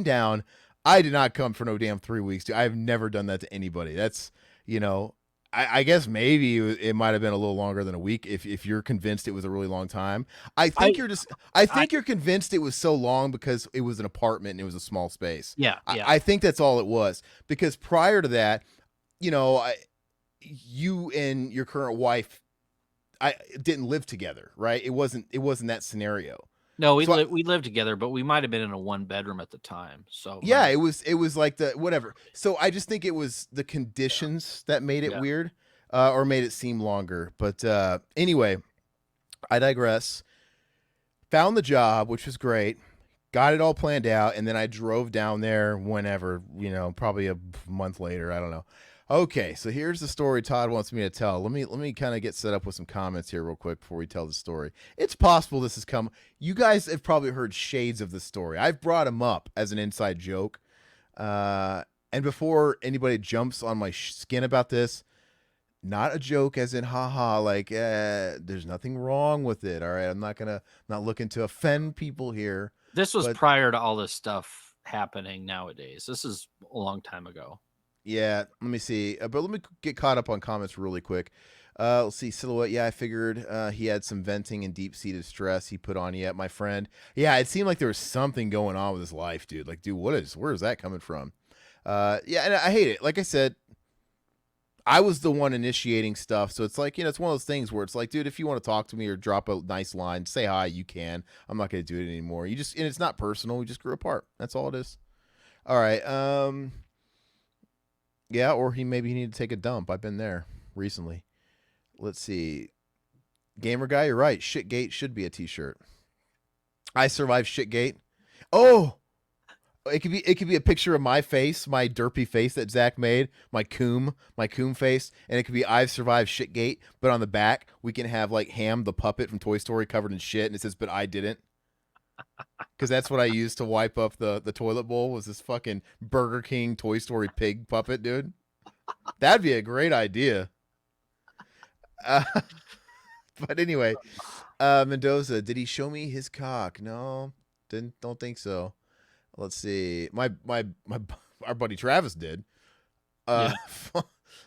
down. I did not come for no damn 3 weeks, dude. I've never done that to anybody. That's, you know, I guess maybe it might have been a little longer than a week if you're convinced it was a really long time. I think you're convinced it was so long because it was an apartment and it was a small space.
Yeah.
I think that's all it was, because prior to that, you know, you and your current wife, I didn't live together, right? It wasn't that scenario.
No, we lived together, but we might have been in a 1-bedroom at the time. So
yeah, it was like the whatever. So I just think it was the conditions that made it weird, or made it seem longer. But anyway, I digress. Found the job, which was great. Got it all planned out, and then I drove down there whenever, you know, probably a month later. I don't know. Okay, so here's the story Todd wants me to tell. Let me kind of get set up with some comments here real quick before we tell the story. It's possible this has come. You guys have probably heard shades of the story. I've brought him up as an inside joke. And before anybody jumps on my skin about this, not a joke as in haha, like there's nothing wrong with it. All right, I'm not looking to offend people here.
This was prior to all this stuff happening nowadays. This is a long time ago.
Yeah, let me see. But let me get caught up on comments really quick. Let's see. Silhouette. Yeah, I figured he had some venting and deep-seated stress he put on. Yeah, my friend. Yeah, it seemed like there was something going on with his life, dude. Like, dude, where is that coming from? Yeah, and I hate it. Like I said, I was the one initiating stuff. So it's like, you know, it's one of those things where it's like, dude, if you want to talk to me or drop a nice line, say hi, you can. I'm not going to do it anymore. And it's not personal. We just grew apart. That's all it is. All right. Yeah, or maybe he needed to take a dump. I've been there recently. Let's see. Gamer guy, you're right. Shitgate should be a t-shirt. I survived Shitgate. Oh, it could be a picture of my face, my derpy face that Zach made, my coom face, and it could be I've survived Shitgate. But on the back, we can have like Ham the puppet from Toy Story covered in shit, and it says, "But I didn't." Because that's what I used to wipe up the toilet bowl, was this fucking Burger King Toy Story pig puppet, dude. That'd be a great idea. But anyway, Mendoza, did he show me his cock? No, don't think so. Let's see. Our buddy Travis did.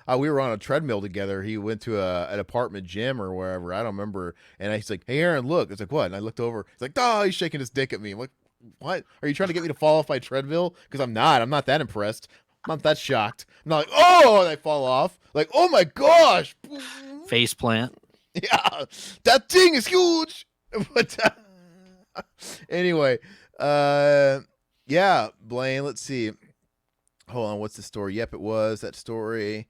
We were on a treadmill together. He went to an apartment gym or wherever. I don't remember. And he's like, "Hey, Aaron, look." It's like, "What?" And I looked over. He's like, "Oh," he's shaking his dick at me. I'm like, "What? Are you trying to get me to fall off my treadmill?" Because I'm not that impressed. I'm not that shocked. I'm not like, oh, and I fall off. Like, oh my gosh.
Face plant.
Yeah, that thing is huge. But anyway, yeah, Blaine, let's see. Hold on, what's the story? Yep, it was that story.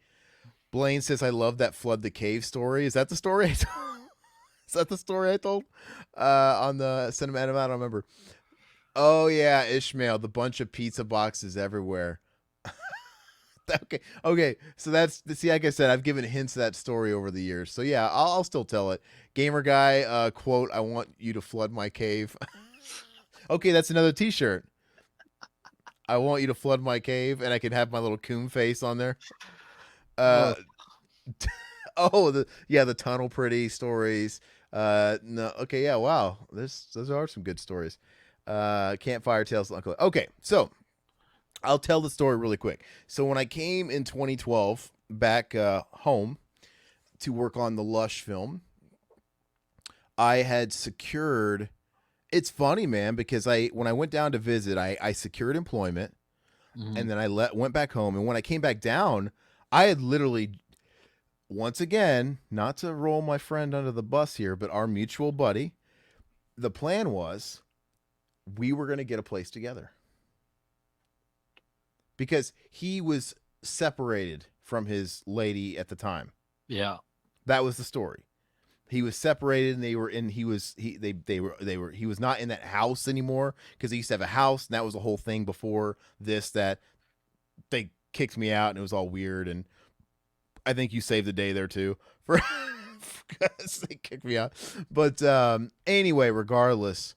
Blaine says, I love that flood the cave story. Is that the story I told? Is that the story I told? On the cinematic, I don't remember. Oh yeah, Ishmael, the bunch of pizza boxes everywhere. Okay. So that's see, like I said, I've given hints of that story over the years. So yeah, I'll still tell it. Gamer guy, quote: "I want you to flood my cave." Okay, that's another T-shirt. I want you to flood my cave, and I can have my little coon face on there. Uh, oh, the tunnel pretty stories. No, okay, yeah, wow, those are some good stories. Campfire tales, uncle. Okay, so I'll tell the story really quick. So when I came in 2012 back home to work on the Lush film, I had secured. It's funny, man, because when I went down to visit, I secured employment, and then I went back home. And when I came back down, I had literally, once again, not to roll my friend under the bus here, but our mutual buddy. The plan was we were going to get a place together because he was separated from his lady at the time.
Yeah.
That was the story. He was separated, and he was not in that house anymore because he used to have a house, and that was the whole thing before this, that they kicked me out and it was all weird. And I think you saved the day there too for because they kicked me out. But anyway, regardless,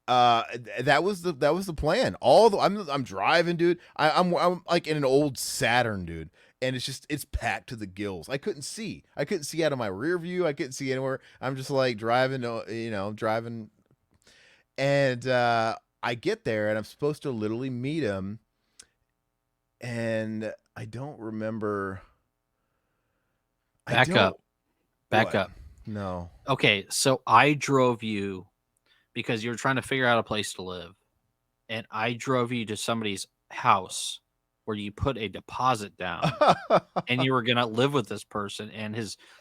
that was the plan. I'm driving, dude. I'm like in an old Saturn, dude, and it's packed to the gills. I couldn't see out of my rear view. I couldn't see anywhere. I'm just like driving, driving, and I get there, and I'm supposed to literally meet him, and I don't remember.
Back up.
No.
Okay, so I drove you because you were trying to figure out a place to live, and I drove you to somebody's house where you put a deposit down, and you were gonna live with this person and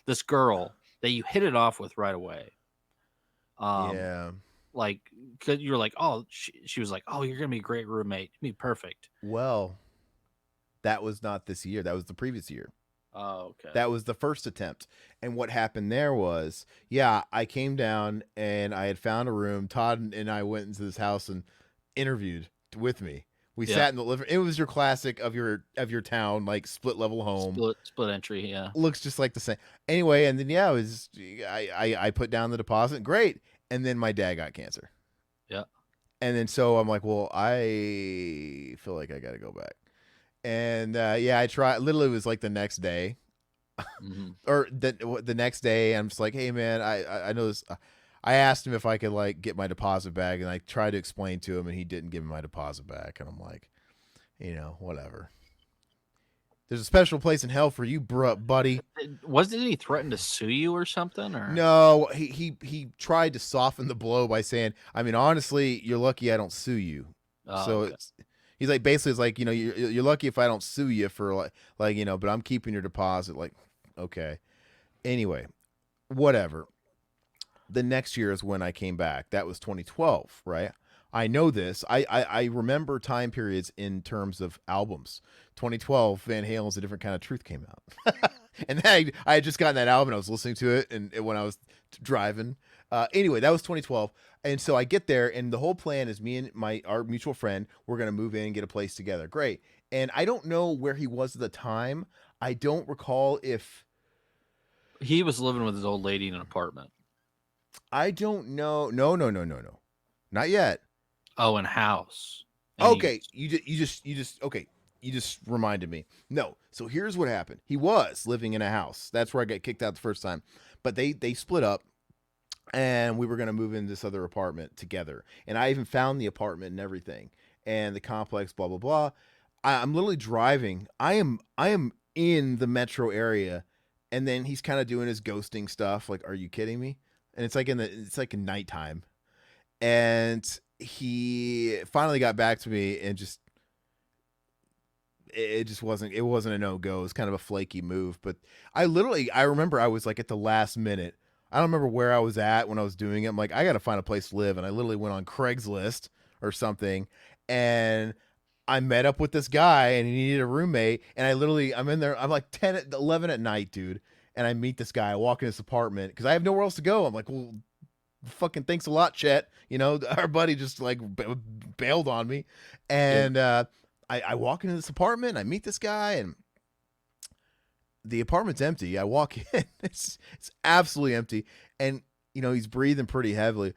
this girl that you hit it off with right away.
Yeah.
Like, cause you were like, oh, she was like, oh, you're gonna be a great roommate, you'd be perfect.
Well, that was not this year. That was the previous year.
Oh, okay.
That was the first attempt. And what happened there was, yeah, I came down and I had found a room. Todd and I went into this house and interviewed with me. We sat in the living. It was your classic of your town, like split level home,
split entry. Yeah,
looks just like the same. Anyway, and then it was I put down the deposit. Great, and then my dad got cancer.
Yeah,
and then so I'm like, well, I feel like I got to go back. And I tried. Literally, it was like the next day, or the next day. I'm just like, hey man, I know this. I asked him if I could like get my deposit back, and I tried to explain to him, and he didn't give me my deposit back. And I'm like, whatever. There's a special place in hell for you, buddy.
Wasn't he threatened to sue you or something? Or
no, he tried to soften the blow by saying, I mean, honestly, you're lucky I don't sue you. So okay. He's like, basically, it's like, you're lucky if I don't sue you for like, but I'm keeping your deposit. Like, okay. Anyway, whatever. The next year is when I came back. That was 2012, right? I know this. I remember time periods in terms of albums. 2012, Van Halen's A Different Kind of Truth came out. And then I had just gotten that album. I was listening to it and when I was driving. Anyway, that was 2012. And so I get there, and the whole plan is me and our mutual friend, we're going to move in and get a place together. Great. And I don't know where he was at the time. I don't recall if
he was living with his old lady in an apartment.
I don't know. No. Not yet.
Oh, in house.
And okay. You just okay. You just reminded me. No. So here's what happened. He was living in a house. That's where I got kicked out the first time. But they split up. And we were going to move in this other apartment together. And I even found the apartment and everything. And the complex, blah, blah, blah. I'm literally driving. I am in the metro area. And then he's kind of doing his ghosting stuff. Like, are you kidding me? And it's like in nighttime. And he finally got back to me and just it just wasn't. It wasn't a no go. It was kind of a flaky move. But I remember I was like at the last minute. I don't remember where I was at when I was doing it. I'm like, I got to find a place to live, and I literally went on Craigslist or something, and I met up with this guy, and he needed a roommate, and I'm in there. I'm like 11 at night, dude, and I meet this guy. I walk in his apartment because I have nowhere else to go. I'm like, well, fucking thanks a lot, Chet. Our buddy just like bailed on me, and I walk into this apartment. I meet this guy, and the apartment's empty. I walk in, it's absolutely empty, and he's breathing pretty heavily.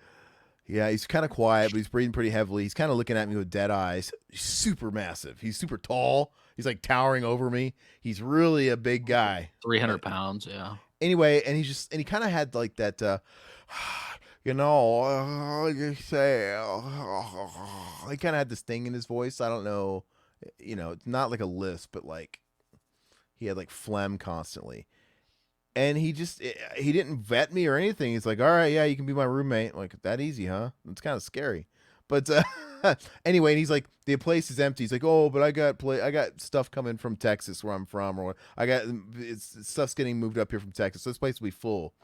Yeah, he's kind of quiet, but he's breathing pretty heavily. He's kind of looking at me with dead eyes. He's super massive. He's super tall. He's like towering over me. He's really a big guy.
300 pounds, yeah.
Anyway, and he kind of had like that, you say, he kind of had this thing in his voice. I don't know, it's not like a lisp, but like he had like phlegm constantly. And he didn't vet me or anything. He's like, all right, yeah, you can be my roommate. I'm like, that easy, huh? It's kind of scary. But anyway, and he's like, the place is empty. He's like, oh, but I got stuff coming from Texas where I'm from, or stuff's getting moved up here from Texas. So this place will be full.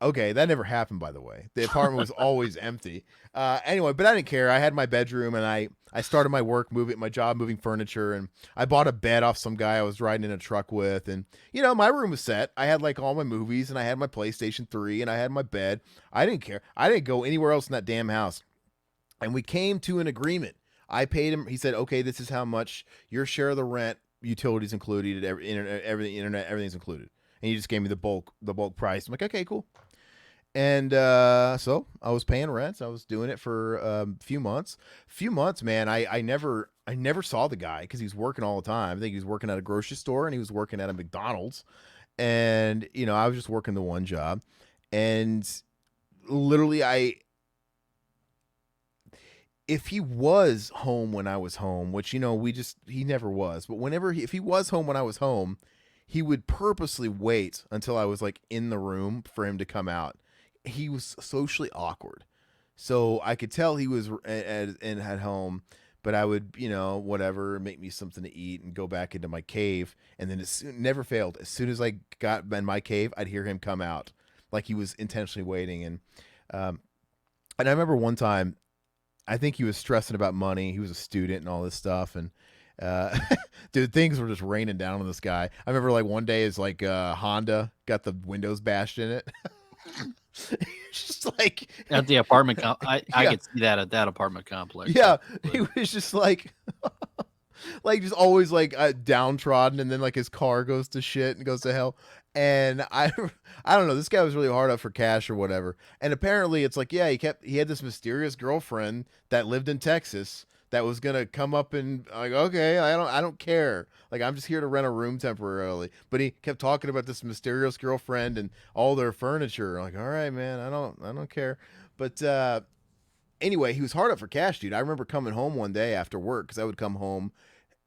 Okay, that never happened, by the way. The apartment was always empty. Anyway, but I didn't care. I had my bedroom, and I started my job moving furniture, and I bought a bed off some guy I was riding in a truck with, and my room was set. I had like all my movies, and I had my PlayStation 3, and I had my bed. I didn't care. I didn't go anywhere else in that damn house. And we came to an agreement. I paid him. He said, okay, this is how much your share of the rent, utilities included, internet, everything's included. And he just gave me the bulk price. I'm like, okay, cool. And so I was paying rent. I was doing it for a few months. Man. I never saw the guy because he was working all the time. I think he was working at a grocery store and he was working at a McDonald's. And I was just working the one job. And literally, if he was home when I was home, which he never was. But if he was home when I was home, he would purposely wait until I was like in the room for him to come out. He was socially awkward, so I could tell he was at home. But I would, whatever, make me something to eat and go back into my cave. And then never failed. As soon as I got in my cave, I'd hear him come out, like he was intentionally waiting. And I remember one time, I think he was stressing about money. He was a student and all this stuff, and dude, things were just raining down on this guy. I remember like one day, his like Honda got the windows bashed in it. Just like
at the apartment I could see that at that apartment complex.
Yeah, he was just like like just always like downtrodden, and then like his car goes to shit and goes to hell. And I don't know, this guy was really hard up for cash or whatever. And apparently it's like, yeah, he had this mysterious girlfriend that lived in Texas that was gonna come up, and like, okay, I don't care. Like, I'm just here to rent a room temporarily. But he kept talking about this mysterious girlfriend and all their furniture. Like, all right, man, I don't care. But anyway, he was hard up for cash, dude. I remember coming home one day after work, because I would come home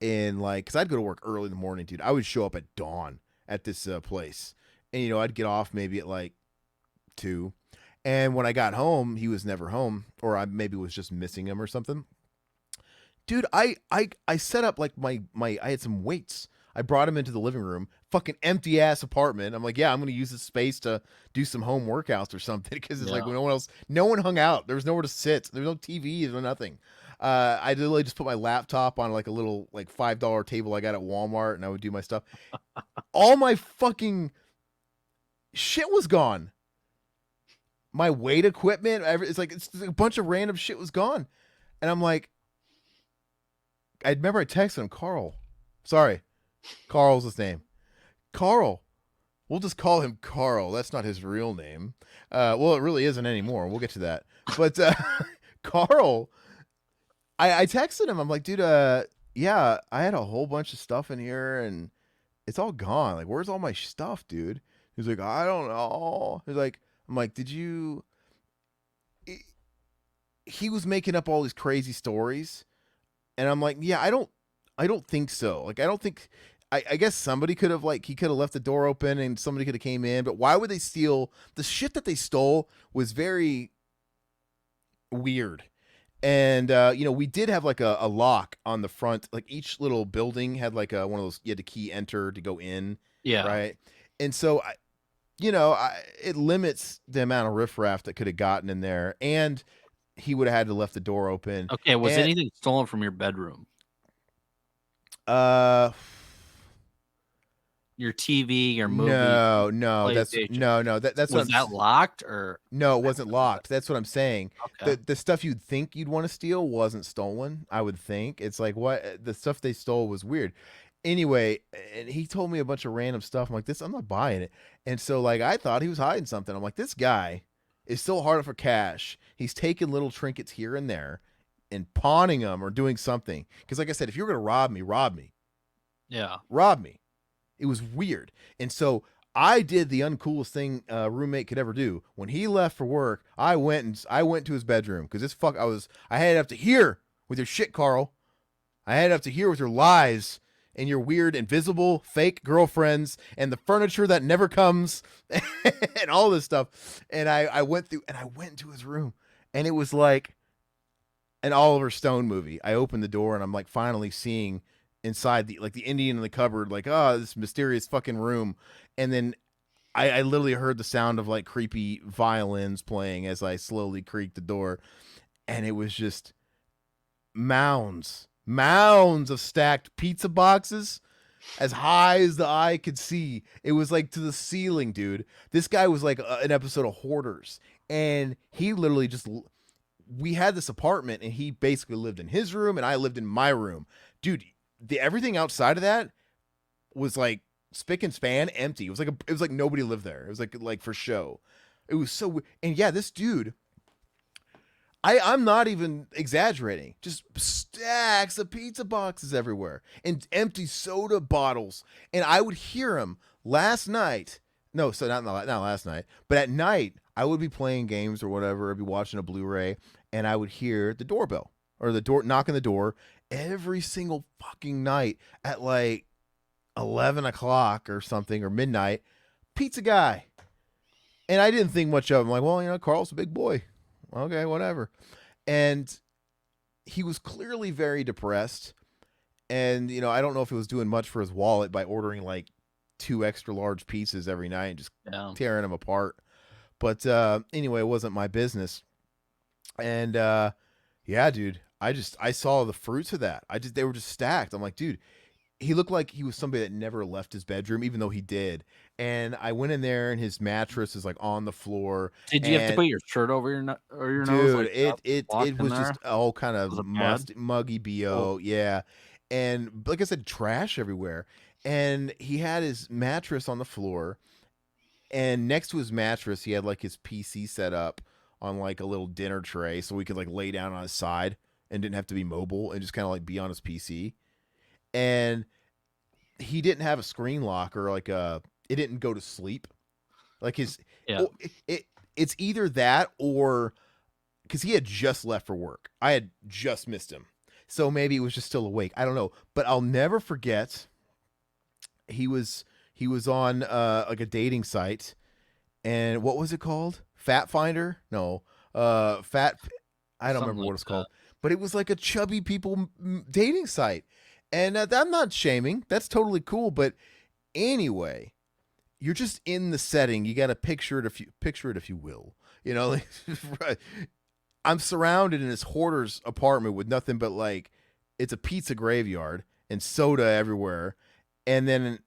because I'd go to work early in the morning, dude. I would show up at dawn at this place, and I'd get off maybe at like 2. And when I got home, he was never home, or I maybe was just missing him or something. Dude, I set up like my I had some weights. I brought him into the living room, fucking empty ass apartment. I'm like, yeah, I'm gonna use this space to do some home workouts or something, because it's like no one hung out. There was nowhere to sit. There was no TV. There was nothing. I literally just put my laptop on like a little like $5 table I got at Walmart, and I would do my stuff. All my fucking shit was gone. My weight equipment, it's a bunch of random shit was gone, and I'm like, I remember I texted him, Carl. Sorry, Carl's his name. Carl. We'll just call him Carl. That's not his real name. Well, it really isn't anymore. We'll get to that. But Carl, I texted him. I'm like, dude, yeah, I had a whole bunch of stuff in here, and it's all gone. Like, where's all my stuff, dude? He's like, I don't know. I'm like, did you? He was making up all these crazy stories. And I'm like, yeah, I don't think so. Like, I don't think, I guess somebody could have, like, he could have left the door open and somebody could have came in, but why would they steal? The shit that they stole was very weird. And we did have like a lock on the front. Like each little building had like one of those, you had to key enter to go in,
Yeah.
right? And so it limits the amount of riffraff that could have gotten in there, and he would have had to left the door open.
Okay. Was
And
anything stolen from your bedroom?
uh
Your TV, your movie,
no, that's
PlayStation.
no, that's
Was that locked or?
no, it wasn't locked. That's what I'm saying.
Okay.
The stuff you'd think you'd want to steal wasn't stolen, I would think. It's like, what, the stuff they stole was weird. Anyway, and he told me a bunch of random stuff. I'm like, this, I'm not buying it. And so like I thought he was hiding something. I'm like, this guy is so hard for cash. He's taking little trinkets here and there and pawning them or doing something. Because like I said, if you're gonna rob me, rob me.
Yeah.
Rob me. It was weird. And so I did the uncoolest thing a roommate could ever do. When he left for work, I went to his bedroom because I had it up to here with your shit, Carl. I had it up to here with your lies and your weird, invisible, fake girlfriends and the furniture that never comes and all this stuff. And I went into his room, and it was like an Oliver Stone movie. I opened the door and I'm like finally seeing inside the Indian in the cupboard, like, oh, this mysterious fucking room. And then I literally heard the sound of like creepy violins playing as I slowly creaked the door. And it was just mounds of stacked pizza boxes as high as the eye could see. It was like to the ceiling, dude. This guy was like an episode of Hoarders. And he literally we had this apartment, and he basically lived in his room and I lived in my room. Dude, everything outside of that was like spick and span empty. It was like nobody lived there. It was like for show. It was so, and yeah, this dude, I'm not even exaggerating. Just stacks of pizza boxes everywhere and empty soda bottles. And I would hear him last night. No, so not last night, but at night I would be playing games or whatever. I'd be watching a Blu-ray, and I would hear the doorbell or the door knocking the door every single fucking night at like 11 o'clock or something, or midnight. Pizza guy. And I didn't think much of him. Like, well, Carl's a big boy. Okay, whatever. And he was clearly very depressed. And, I don't know if he was doing much for his wallet by ordering like 2 extra large pizzas every night and just tearing them apart. But anyway, it wasn't my business. And yeah, dude, I saw the fruits of that. They were just stacked. I'm like, dude, he looked like he was somebody that never left his bedroom, even though he did. And I went in there, and his mattress is like on the floor.
Did you have to put your shirt over your nose?
Dude,
like,
it was just all kind of muggy BO. Yeah. And like I said, trash everywhere. And he had his mattress on the floor, and next to his mattress, he had like his PC set up on like a little dinner tray, so we could like lay down on his side and didn't have to be mobile and just kind of like be on his PC. And he didn't have a screen lock, or like it didn't go to sleep. Like it's either that, or because he had just left for work. I had just missed him. So maybe it was just still awake. I don't know. But I'll never forget, he was on like a dating site, and what was it called? Fat Finder? No. Fat I don't remember what it's called. But it was like a chubby people dating site. And I'm not shaming. That's totally cool. But anyway, you're just in the setting. You got to picture it if you will. Like, I'm surrounded in this hoarder's apartment with nothing but like, it's a pizza graveyard and soda everywhere, and then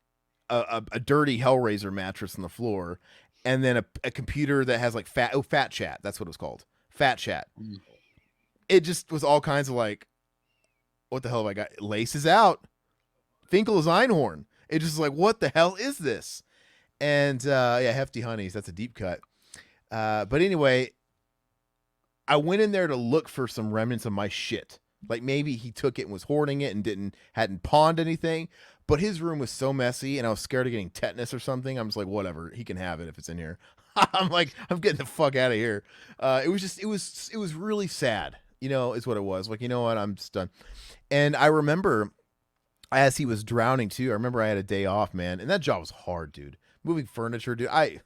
a dirty Hellraiser mattress on the floor, and then a computer that has like Fat Chat. That's what it was called. Fat Chat. It just was all kinds of like, what the hell have I got? Laces out. Finkel is Einhorn. It just like, what the hell is this? And yeah, Hefty Honeys. That's a deep cut. But anyway, I went in there to look for some remnants of my shit. Like maybe he took it and was hoarding it and hadn't pawned anything. But his room was so messy, and I was scared of getting tetanus or something. I'm just like, whatever, he can have it if it's in here. I'm like, I'm getting the fuck out of here. It was really sad, is what it was. Like, you know what, I'm just done. And I remember, as he was drowning too, I remember I had a day off, man, and that job was hard, dude. Moving furniture, dude. I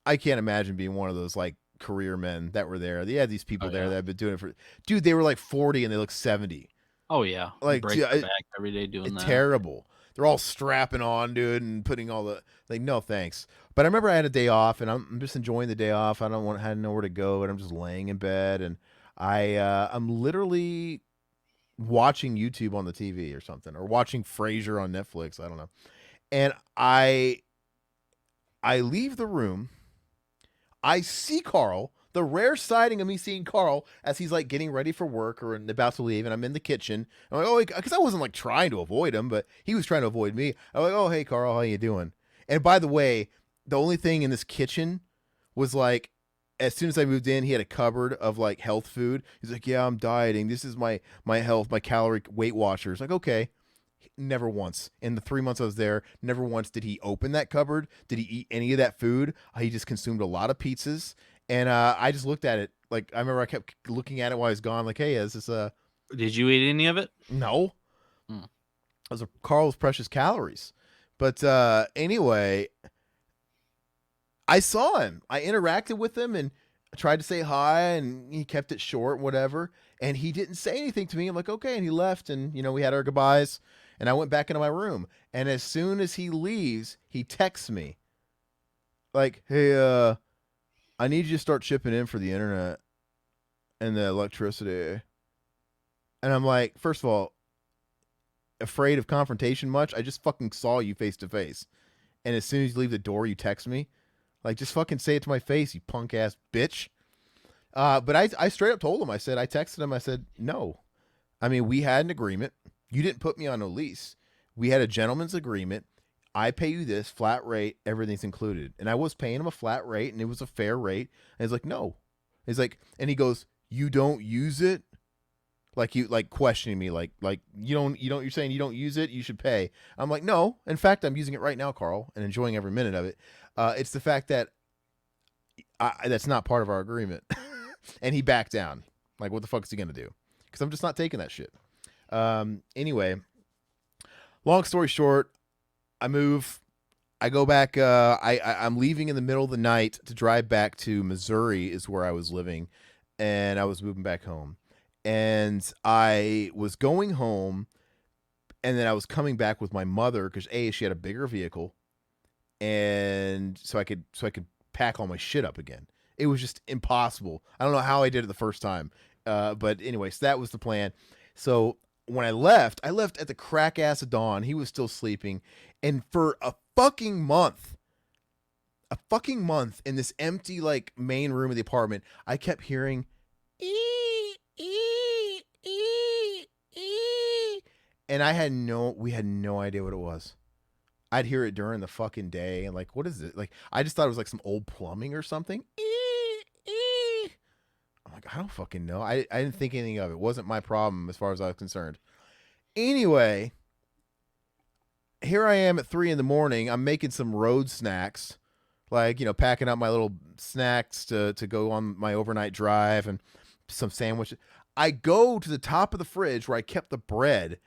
can't imagine being one of those like career men that were there. They had these people
Oh,
there
yeah.
that had been doing it for, dude, they were like 40 and they look 70.
Oh yeah,
Like,
break
dude,
their back every day doing
it's
that.
terrible. They're all strapping on, dude, and putting all the, like, no thanks. But I remember I had a day off, and I'm just enjoying the day off. I don't had nowhere to go, and I'm just laying in bed, and I'm literally watching YouTube on the TV or something, or watching Frasier on Netflix. I don't know. And I leave the room. I see Carl, the rare sighting of me seeing Carl as he's like getting ready for work or about to leave, and I'm in the kitchen. I'm like, oh, because I wasn't like trying to avoid him, but he was trying to avoid me. I'm like, oh, hey, Carl, how you doing? And by the way, the only thing in this kitchen was like, as soon as I moved in, he had a cupboard of like health food. He's like, yeah, I'm dieting. This is my health, my calorie Weight Watchers. Like, okay. Never once in the 3 months I was there, never once did he open that cupboard. Did he eat any of that food? He just consumed a lot of pizzas. And I just looked at it. Like, I remember I kept looking at it while he was gone. Like, hey, is this
Did you eat any of it?
no?
Hmm.
Those are Carl's precious calories. But anyway, I saw him. I interacted with him and tried to say hi, and he kept it short, whatever. And he didn't say anything to me. I'm like, okay. And he left, and we had our goodbyes. And I went back into my room. And as soon as he leaves, he texts me like, hey, I need you to start chipping in for the internet and the electricity. And I'm like, first of all, afraid of confrontation much? I just fucking saw you face to face. And as soon as you leave the door, you text me. Like, just fucking say it to my face, you punk ass bitch. But I straight up told him, I texted him, I said, no. I mean, we had an agreement. You didn't put me on a lease. We had a gentleman's agreement. I pay you this flat rate, everything's included. And I was paying him a flat rate, and it was a fair rate. And he's like, no. He's like, and he goes, you don't use it? Like, you like questioning me, like you're saying you don't use it, you should pay. I'm like, no. In fact, I'm using it right now, Carl, and enjoying every minute of it. It's the fact that that's not part of our agreement. And he backed down. Like, what the fuck is he gonna do? Because I'm just not taking that shit. Anyway, long story short, I move. I go back. I'm leaving in the middle of the night to drive back to Missouri, is where I was living, and I was moving back home. And I was going home, and then I was coming back with my mother because she had a bigger vehicle, and so I could pack all my shit up again. It was just impossible. I don't know how I did it the first time, but anyway, so that was the plan. So when I left at the crack ass of dawn. He was still sleeping. And for a fucking month in this empty, like, main room of the apartment, I kept hearing, ee, ee, ee, ee. And we had no idea what it was. I'd hear it during the fucking day. And like, what is it? Like, I just thought it was like some old plumbing or something. I'm like, I don't fucking know. I didn't think anything of it. It wasn't my problem as far as I was concerned. Anyway, here I am at 3 a.m. I'm making some road snacks, like, packing up my little snacks to go on my overnight drive and some sandwiches. I go to the top of the fridge where I kept the bread,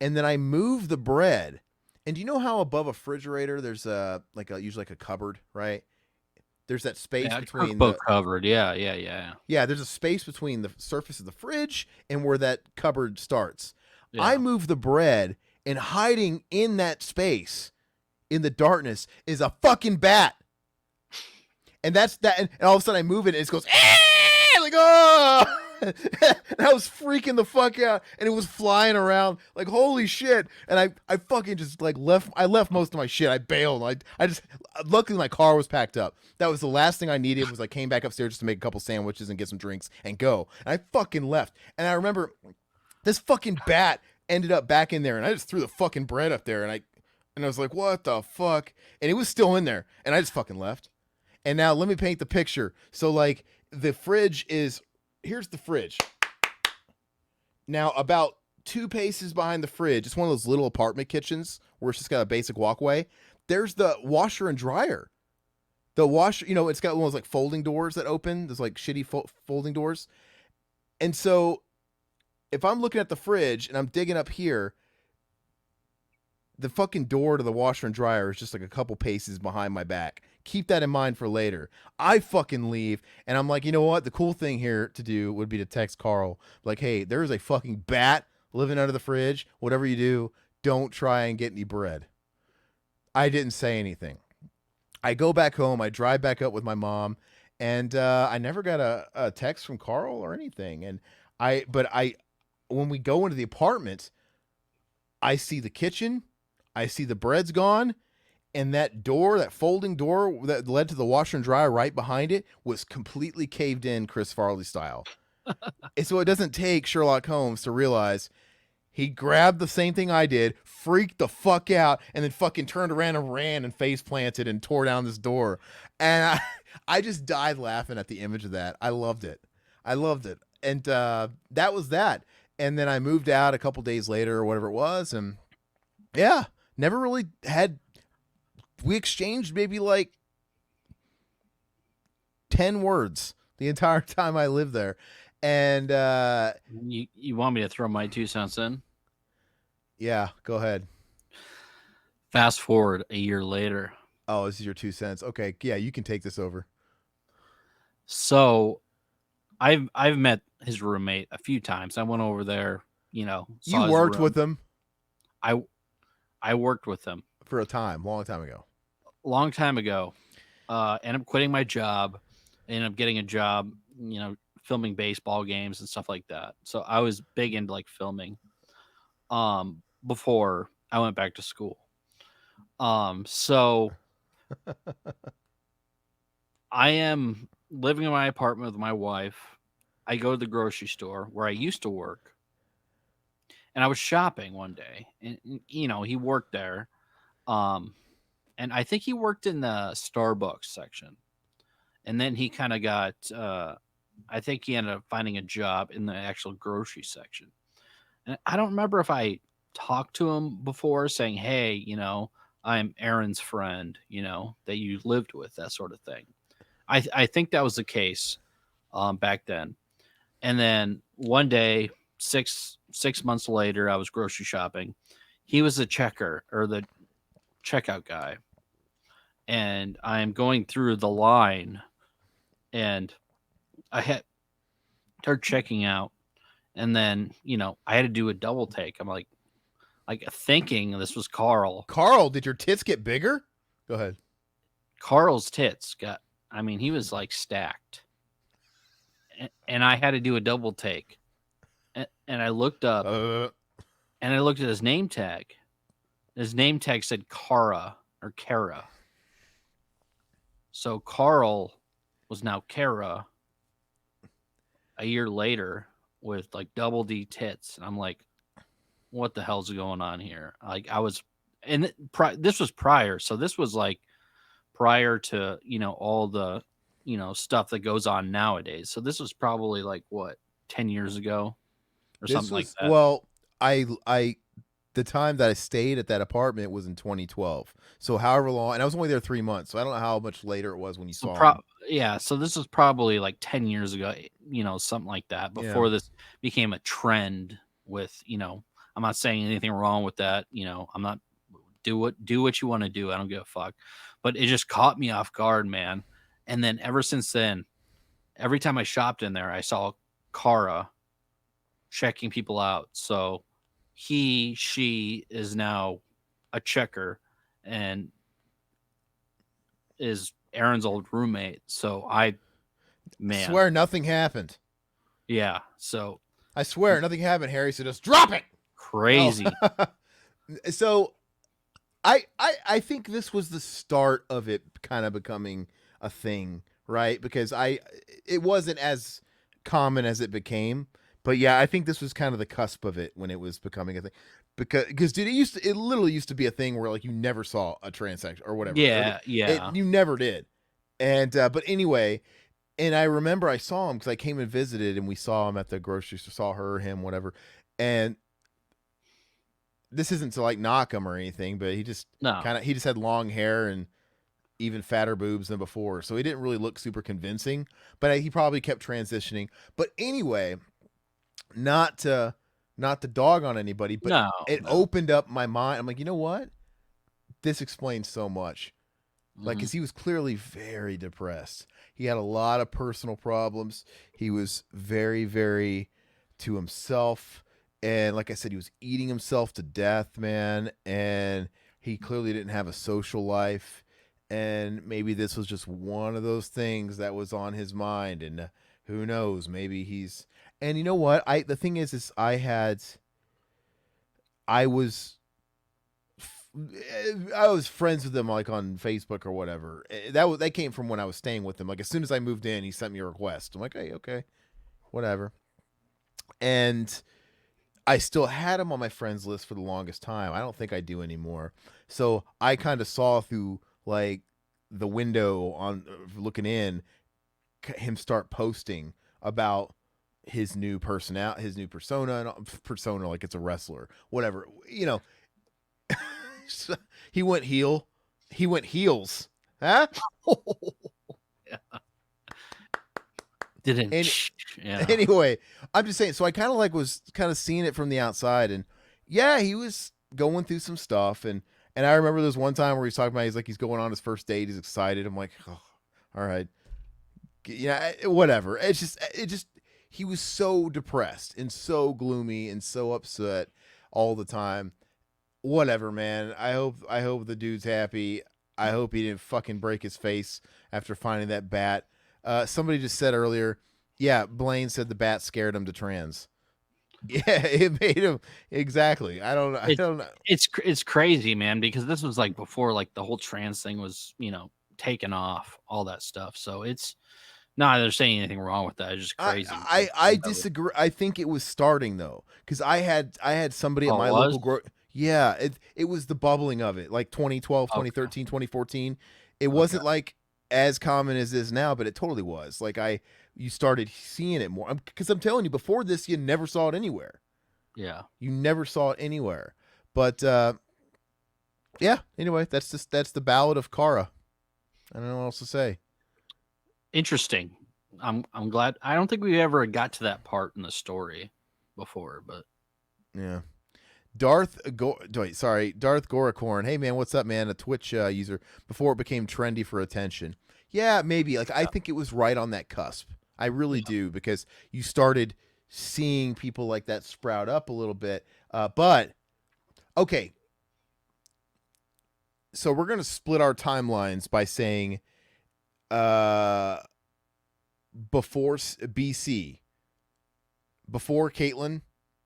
and then I move the bread. And do you know how above a refrigerator there's usually like a cupboard, right? There's that space between
book covered. Yeah.
Yeah, there's a space between the surface of the fridge and where that cupboard starts.
Yeah.
I move the bread, and hiding in that space, in the darkness, is a fucking bat. And that's that. And all of a sudden I move it, and it goes, like, oh! And I was freaking the fuck out, and it was flying around like, holy shit. And I fucking just like left most of my shit. I bailed. I just, luckily my car was packed up. That was the last thing I needed. Was I came back upstairs just to make a couple sandwiches and get some drinks and go. And I fucking left. And I remember this fucking bat ended up back in there, and I just threw the fucking bread up there, and I was like, what the fuck? And it was still in there, and I just fucking left. And now let me paint the picture. So, like, the fridge is, here's the fridge. Now, about 2 paces behind the fridge, it's one of those little apartment kitchens where it's just got a basic walkway. There's the washer and dryer. The washer, it's got one of those like folding doors that open. There's like shitty folding doors. And so if I'm looking at the fridge and I'm digging up here, the fucking door to the washer and dryer is just like a couple paces behind my back. keep that in mind for later. I fucking leave, and I'm like, you know what? The cool thing here to do would be to text Carl, like, hey, there is a fucking bat living under the fridge. Whatever you do, don't try and get any bread. I didn't say anything. I go back home. I drive back up with my mom, and I never got a text from Carl or anything. And when we go into the apartment, I see the kitchen, I see the bread's gone, and that door, that folding door that led to the washer and dryer right behind it, was completely caved in, Chris Farley style. And so it doesn't take Sherlock Holmes to realize he grabbed the same thing I did, freaked the fuck out, and then fucking turned around and ran and face planted and tore down this door. And I just died laughing at the image of that. I loved it. And that was that. And then I moved out a couple days later or whatever it was. And yeah, never really had, we exchanged maybe like 10 words the entire time I lived there. And
you want me to throw my 2 cents in?
Yeah, go ahead.
Fast forward a year later.
Oh, this is your 2 cents. Okay, yeah, you can take this over.
So I've met his roommate a few times. I went over there, you
worked with him.
I worked with him
for a time, long time ago.
Ended up quitting my job, ended up getting a job, filming baseball games and stuff like that. So I was big into like filming before I went back to school. So I am living in my apartment with my wife. I go to the grocery store where I used to work, and I was shopping one day, and he worked there. And I think he worked in the Starbucks section, and then he kind of got, I think he ended up finding a job in the actual grocery section. And I don't remember if I talked to him before saying, hey, I'm Aaron's friend, that you lived with, that sort of thing. I think that was the case back then. And then one day, six months later, I was grocery shopping. He was the checker or the checkout guy. And I'm going through the line, and I had started checking out, and then I had to do a double take. I'm like thinking this was Carl.
Carl, did your tits get bigger? Go ahead.
Carl's tits got, he was like stacked, and I had to do a double take, and I looked up, and I looked at his name tag. His name tag said Kara or Kara. So Carl was now Kara a year later with like double D tits. And I'm like, what the hell's going on here? Like I was, and this was prior. So this was like prior to, all the, stuff that goes on nowadays. So this was probably like what, 10 years ago or something like that.
Well, the time that I stayed at that apartment was in 2012. So however long, and I was only there 3 months. So I don't know how much later it was when you saw him.
Yeah. So this was probably like 10 years ago, something like that, before this became a trend with, I'm not saying anything wrong with that. I'm not, do what you want to do. I don't give a fuck, but it just caught me off guard, man. And then ever since then, every time I shopped in there, I saw Kara checking people out. So she is now a checker and is Aaron's old roommate. So I
swear nothing happened.
Yeah. So
I swear nothing happened, Harry. So just drop it.
Crazy.
Oh. So I think this was the start of it kind of becoming a thing, right? Because it wasn't as common as it became. But yeah, I think this was kind of the cusp of it when it was becoming a thing, because dude, it literally used to be a thing where like you never saw a transaction or whatever.
Yeah,
you never did. And but anyway, and I remember I saw him because I came and visited, and we saw him at the grocery store, saw her, him, whatever. And this isn't to like knock him or anything, but he just he just had long hair and even fatter boobs than before, so he didn't really look super convincing. But he probably kept transitioning. But anyway. Not to dog on anybody, but it opened up my mind. I'm like, you know what? This explains so much. Like,
Hmm.
because he was clearly very depressed. He had a lot of personal problems. He was very, very to himself. And like I said, he was eating himself to death, man. And he clearly didn't have a social life. And maybe this was just one of those things that was on his mind. And who knows? Maybe he's. And you know what? The thing is I was I was friends with him like on Facebook or whatever. That came from when I was staying with him. Like as soon as I moved in, he sent me a request. I'm like, hey, okay, whatever. And I still had him on my friends list for the longest time. I don't think I do anymore. So I kind of saw through like the window on looking in him start posting about his new persona and persona like it's a wrestler, whatever. You know, he went heel. He went heels. Huh?
Yeah. Didn't.
And
Yeah.
anyway, I'm just saying. So I kind of like was kind of seeing it from the outside, and yeah, he was going through some stuff, and I remember there was one time where he's talking about he's going on his first date. He's excited. I'm like, oh, all right, yeah, whatever. It just he was so depressed and so gloomy and so upset all the time. Whatever, man. I hope the dude's happy. I hope he didn't fucking break his face after finding that bat. Somebody just said earlier, yeah, Blaine said the bat scared him to trans. Yeah, it made him exactly. I
It,
don't know.
it's crazy, man, because this was like before like the whole trans thing was, taken off, all that stuff. So it's not that they're saying anything wrong with that. It's just
I
crazy.
I I disagree. I think it was starting though, because I had somebody at
Oh, it
my
was?
local yeah, it was the bubbling of it, like 2012,
Okay.
2013, 2014. It
Okay.
wasn't like as common as is now, but it totally was. Like you started seeing it more because I'm telling you, before this, you never saw it anywhere.
Yeah.
You never saw it anywhere. But yeah. Anyway, that's the Ballad of Kara. I don't know what else to say.
Interesting. I'm glad. I don't think we ever got to that part in the story before, but
Yeah. Darth Goracorn. Hey man, what's up, man? A Twitch user before it became trendy for attention. Yeah, maybe. Like I
yeah.
think it was right on that cusp. I really
Yeah.
do because you started seeing people like that sprout up a little bit. But okay, so we're gonna split our timelines by saying uh before BC, before Caitlyn,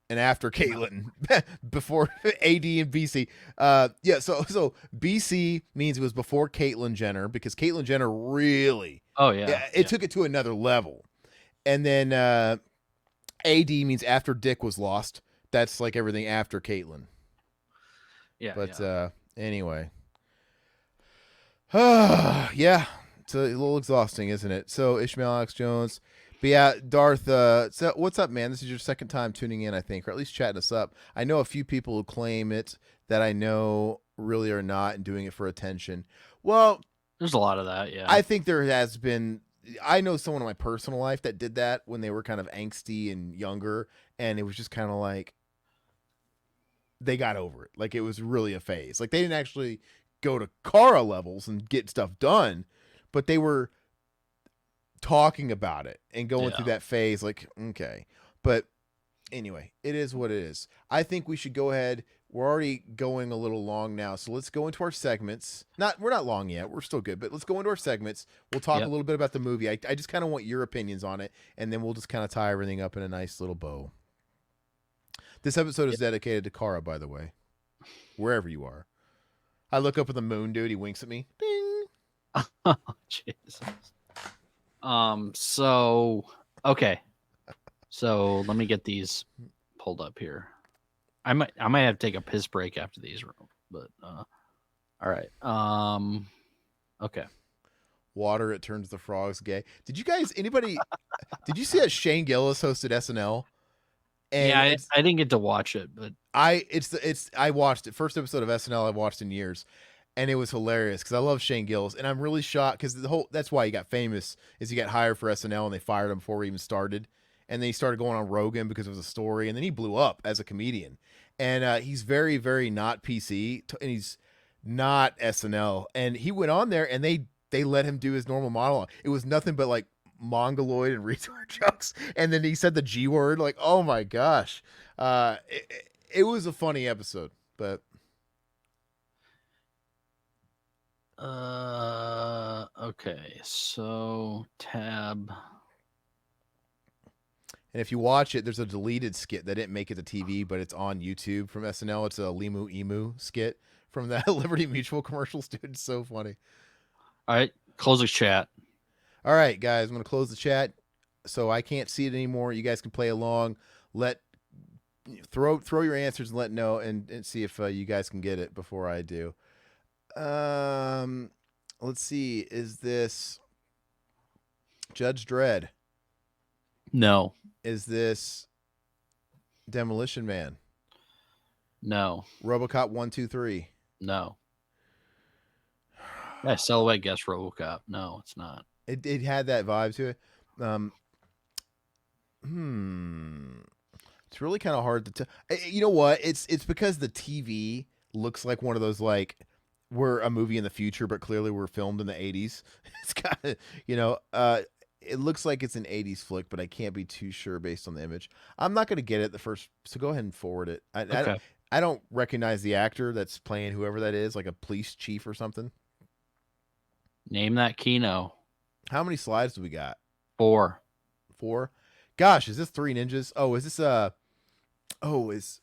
and after Caitlyn, before AD and BC. Yeah, so BC means it was before Caitlyn Jenner because Caitlyn Jenner really,
Oh yeah.
it
Yeah.
took it to another level. And then AD means after Dick was lost. That's like everything after Caitlyn.
Yeah.
But
Yeah.
anyway, yeah, it's a little exhausting, isn't it? So Ishmael Alex Jones. But yeah, Darth, so what's up, man? This is your second time tuning in, I think, or at least chatting us up. I know a few people who claim it that I know really are not and doing it for attention. Well,
There's a lot of that. Yeah.
I think there has been. I know someone in my personal life that did that when they were kind of angsty and younger, and it was just kind of like they got over it. Like it was really a phase. Like they didn't actually go to Kara levels and get stuff done, but they were talking about it and going through
Yeah.
that phase. Like, okay. But anyway, it is what it is. I think we should go ahead. We're already going a little long now, so let's go into our segments. We're not long yet. We're still good, but let's go into our segments. We'll talk a
Yep.
little bit about the movie. I just kind of want your opinions on it, and then we'll just kind of tie everything up in a nice little bow. This episode is
Yep.
dedicated to Kara, by the way, wherever you are. I look up at the moon, dude. He winks at me. Ding.
Jesus. So okay. So let me get these pulled up here. I might have to take a piss break after these, but all right. Okay.
Water, it turns the frogs gay. Did you guys, anybody, did you see that Shane Gillis hosted SNL? And
Yeah,
it's,
I didn't get to watch it, but
I watched it. First episode of SNL I've watched in years. And it was hilarious because I love Shane Gillis. And I'm really shocked because that's why he got famous is he got hired for SNL and they fired him before he even started. And then he started going on Rogan because it was a story. And then he blew up as a comedian. And he's very, very not PC. And he's not SNL. And he went on there, and they let him do his normal monologue. It was nothing but like mongoloid and retard jokes, and then he said the G word. Like, oh my gosh, it was a funny episode. But
okay, so tab.
and if you watch it, there's a deleted skit that didn't make it to TV, but it's on YouTube from SNL. It's a Limu Emu skit from that Liberty Mutual commercials, dude. It's so funny.
All right, close the chat.
All right, guys, I'm gonna close the chat so I can't see it anymore. You guys can play along. Throw your answers and let know and see if you guys can get it before I do. Let's see. Is this Judge Dredd?
No,
Is this Demolition Man?
no,
RoboCop 123?
no. Yeah, Silhouette guess RoboCop. No, it's not.
It had that vibe to it. It's really kind of hard to tell. You know what? It's because the TV looks like one of those, like, we're a movie in the future, but clearly we're filmed in the 80s. It's kind of, it looks like it's an 80s flick, but I can't be too sure based on the image. I'm not going to get it the first, so go ahead and forward it.
Okay.
I don't recognize the actor that's playing whoever that is, like a police chief or something.
Name that Kino.
How many slides do we got?
4.
4? Gosh, is this Three Ninjas? Oh, is this is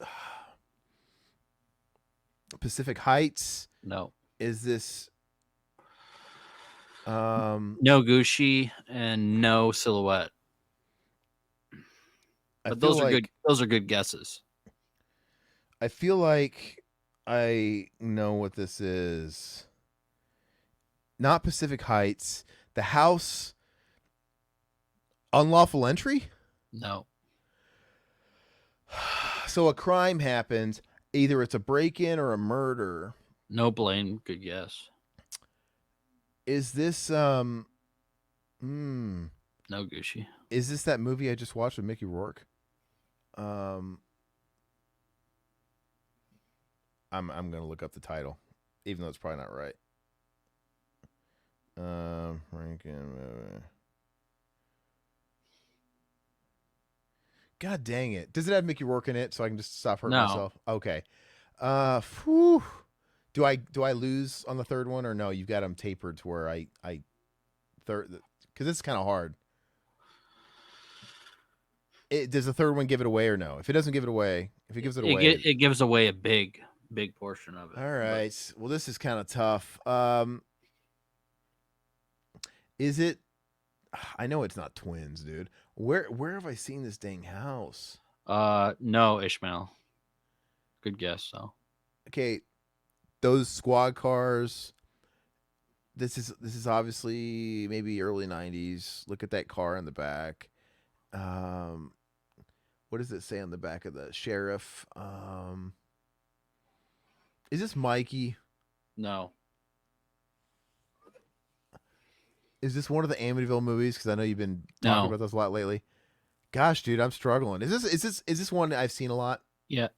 Pacific Heights?
No.
Is this
No Gucci and no Silhouette. But those are good. Those are good guesses.
I feel like I know what this is. Not Pacific Heights. The House. Unlawful Entry?
No.
So a crime happens. Either it's a break-in or a murder.
No Blaine. Good guess.
Is this
No Gucci.
Is this that movie I just watched with Mickey Rourke? I'm gonna look up the title, even though it's probably not right. God dang it! Does it have Mickey Rourke in it, so I can just stop hurting myself? Okay. Whew. Do I lose on the third one, or no? You've got them tapered to where I third, because it's kind of hard. Does the third one give it away or no? If it doesn't give it away, if it gives it away,
it gives away a big portion of it.
All right. But well, this is kind of tough. Is it? I know it's not twins, dude. Where have I seen this dang house?
No, Ishmael. Good guess, though.
Okay, those squad cars. This is obviously maybe early 90s. Look at that car in the back. What does it say on the back of the sheriff? Is this Mikey?
No.
Is this one of the Amityville movies? Because I know you've been talking about this a lot lately. Gosh, dude, I'm struggling. Is this one I've seen a lot?
Yeah.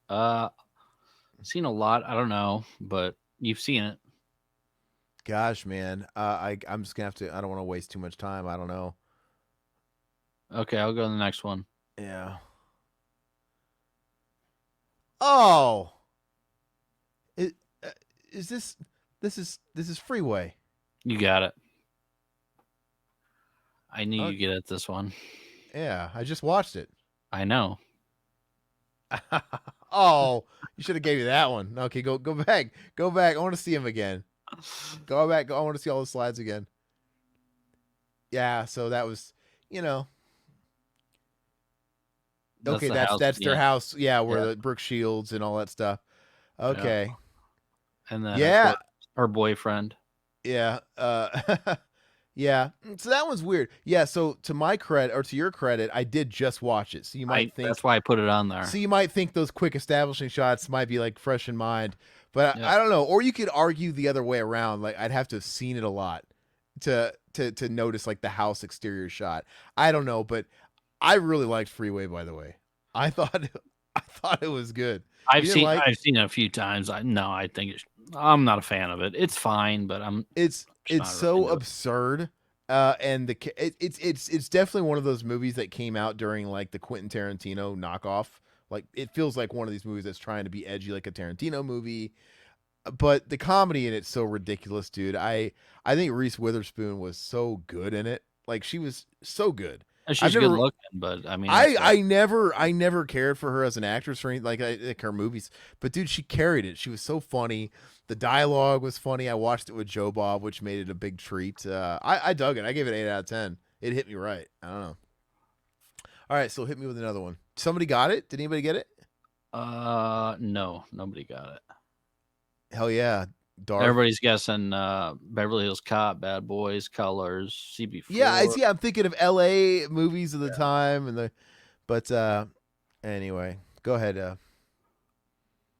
Seen a lot. I don't know, but you've seen it.
Gosh, man. I'm just gonna have to. I don't want to waste too much time. I don't know.
Okay, I'll go to the next one.
Yeah. Oh. Is this? This is Freeway.
You got it. I knew you'd get at this one.
Yeah, I just watched it.
I know.
Oh, you should have gave me that one. Okay, go back. Go back. I want to see him again. Go back. I want to see all the slides again. Yeah, so that was, okay, that's their house. Yeah, where the Brooke Shields and all that stuff. Okay.
Yeah. And then her boyfriend.
Yeah. Yeah. So that one's weird. Yeah. So to my credit, or to your credit, I did just watch it. So you might think
that's why I put it on there.
So you might think those quick establishing shots might be like fresh in mind, but I don't know. Or you could argue the other way around. Like I'd have to have seen it a lot to notice like the house exterior shot. I don't know, but I really liked Freeway. By the way, I thought it was good.
I've seen it a few times. I think I'm not a fan of it. It's fine, but I'm
It's
just
it's
not really
so
into it.
absurd. And it's definitely one of those movies that came out during like the Quentin Tarantino knockoff. Like it feels like one of these movies that's trying to be edgy like a Tarantino movie, but the comedy in it's so ridiculous, dude. I think Reese Witherspoon was so good in it. Like she was so good.
And
I've
she's good
never
looking, but I mean that's what.
I never cared for her as an actress or anything like her movies. But dude, she carried it. She was so funny. The dialogue was funny. I watched it with Joe Bob, which made it a big treat. I dug it. I gave it 8 out of 10. It hit me right. I don't know. All right, so hit me with another one. Somebody got it? Did anybody get it?
No, nobody got it.
Hell yeah, Darth.
Everybody's guessing Beverly Hills Cop, Bad Boys, Colors,
Yeah, I
CB4.
see. I'm thinking of L.A. movies of the time, but anyway, go ahead.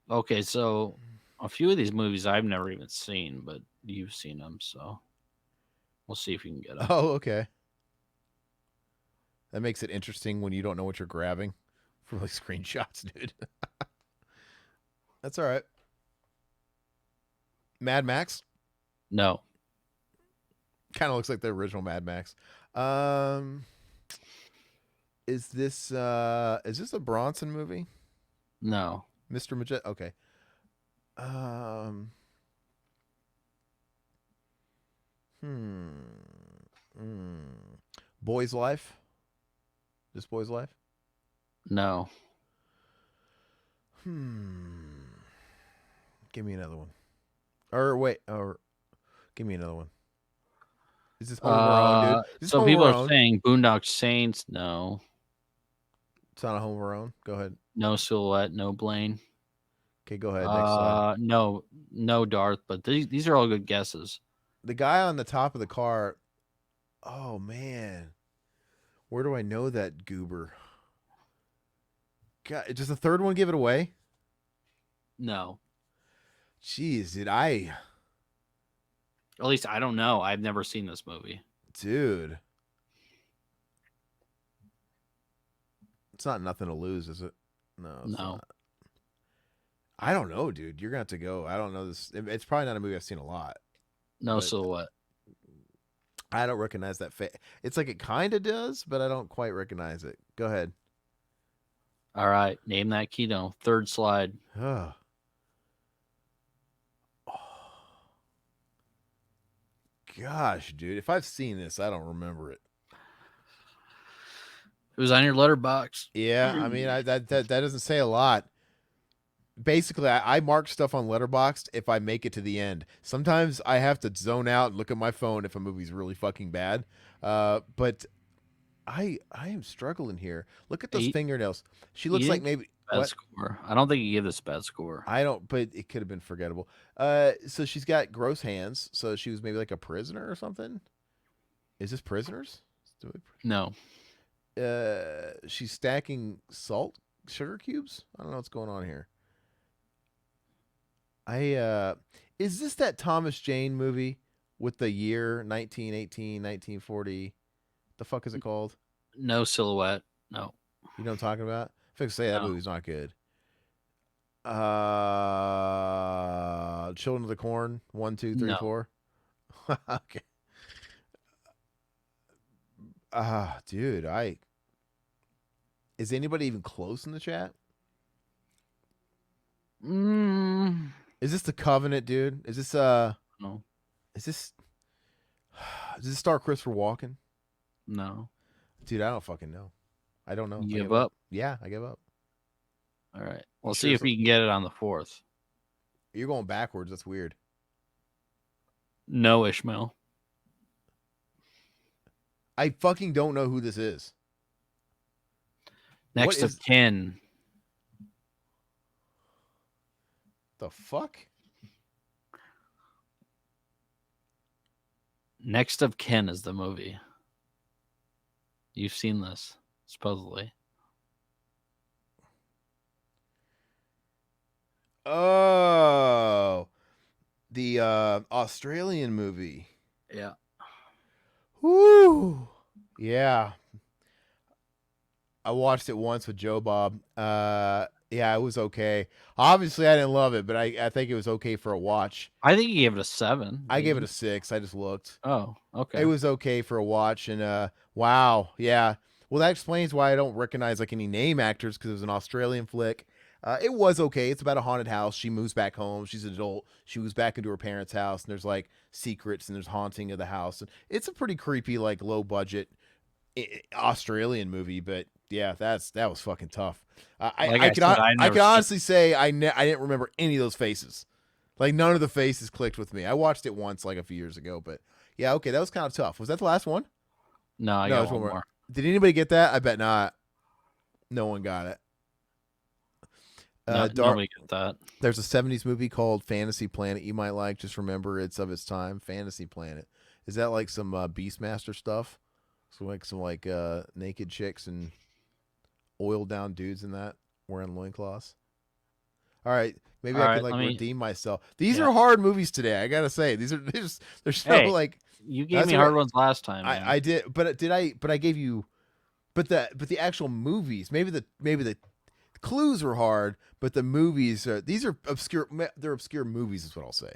Okay, so a few of these movies I've never even seen, but you've seen them, so we'll see if you can get them.
Oh, okay. That makes it interesting when you don't know what you're grabbing from like screenshots, dude. That's all right. Mad Max
No,
kind of looks like the original Mad Max. Um, is this a Bronson movie?
no,
Mr. Majet. Okay. Um. Hmm. Hmm. Boy's Life. This Boy's Life.
no.
Hmm. Give me another one. Or wait. Or give me another one. Is this Home Alone, dude? Is this
So
Home
people are
Alone?
saying Boondock Saints, no.
It's not a Home Alone. Go ahead.
No Silhouette, no Blaine.
Okay, go ahead. Next slide.
No, no Darth, but these are all good guesses.
The guy on the top of the car. Oh man, where do I know that goober? God, does the third one give it away?
No,
Jeez,
at least I don't know. I've never seen this movie.
dude? It's not Nothing to Lose, is it? No, it's
No,
not. I don't know, dude. You're gonna have to go. I don't know this. It's probably not a movie I've seen a lot,
no
but
Silhouette.
I don't recognize that. It's like it kind of does, but I don't quite recognize it. Go ahead.
All right, name that keynote. Third slide.
Oh. Gosh, dude. If I've seen this, I don't remember it.
It was on your letterbox.
Yeah, I mean, that doesn't say a lot. Basically, I mark stuff on Letterboxd if I make it to the end. Sometimes I have to zone out and look at my phone if a movie's really fucking bad. But I am struggling here. Look at those
You,
fingernails. She
you
looks like
didn't give
maybe
this a bad
what?
score. I don't think you gave this a bad score.
I don't, but it could have been forgettable. So she's got gross hands. So she was maybe like a prisoner or something. Is this Prisoners?
No,
She's stacking sugar cubes. I don't know what's going on here. Is this that Thomas Jane movie with the year 1918, 1940? The fuck is it called?
no Silhouette. No,
You know what I'm talking about? If I could say that
no,
movie's not good. Children of the Corn, one, two, three,
no.
four. Okay. Dude, is anybody even close in the chat?
Mm,
Is this the Covenant, dude?
no,
Is this does this star Christopher Walken?
no.
Dude, I don't fucking know. I don't know.
You
I
give
give up.
up.
Yeah, I give up.
All right. We'll
Sure,
see if you can get it on the fourth.
you're going backwards. That's weird.
No Ishmael.
I fucking don't know who this is.
Next
What
of
is
kin.
the fuck?
Next of kin is the movie. You've seen this, supposedly.
Oh, the Australian movie.
Yeah.
Whoo. Yeah. I watched it once with Joe Bob. Yeah, it was okay. Obviously, I didn't love it, but I think it was okay for a watch.
I think you gave it a 7.
I
Did
gave it
you?
a 6. I just looked.
Oh,
It
okay.
was okay for a watch, and wow, yeah. Well, that explains why I don't recognize like any name actors because it was an Australian flick. It was okay. It's about a haunted house. She moves back home. She's an adult. She moves back into her parents' house, and there's like secrets and there's haunting of the house. And it's a pretty creepy, like low budget Australian movie. But yeah, that was fucking tough.
Like I said, I
I
never
can
seen.
honestly say I didn't remember any of those faces. Like none of the faces clicked with me. I watched it once like a few years ago, but yeah, okay, that was kind of tough. Was that the last one?
No, I
No,
got
there's
one
one more.
more.
Did anybody get that? I bet not. No one got it.
No,
Dark.
nobody got that.
There's a '70s movie called Fantasy Planet. You might like. Just remember, it's of its time. Fantasy Planet. Is that like some Beastmaster stuff? So like some like naked chicks and oiled down dudes in that wearing loincloths. All right, maybe
All
I
right,
can like
let me.
redeem myself. These
Yeah.
are hard movies today. I gotta say, they're so
Hey,
like
you gave
that's
me
what
hard ones last time, man.
I did, but did I? But I gave you, but the actual movies. Maybe the clues were hard, but the movies are these are obscure. They're obscure movies, is what I'll say.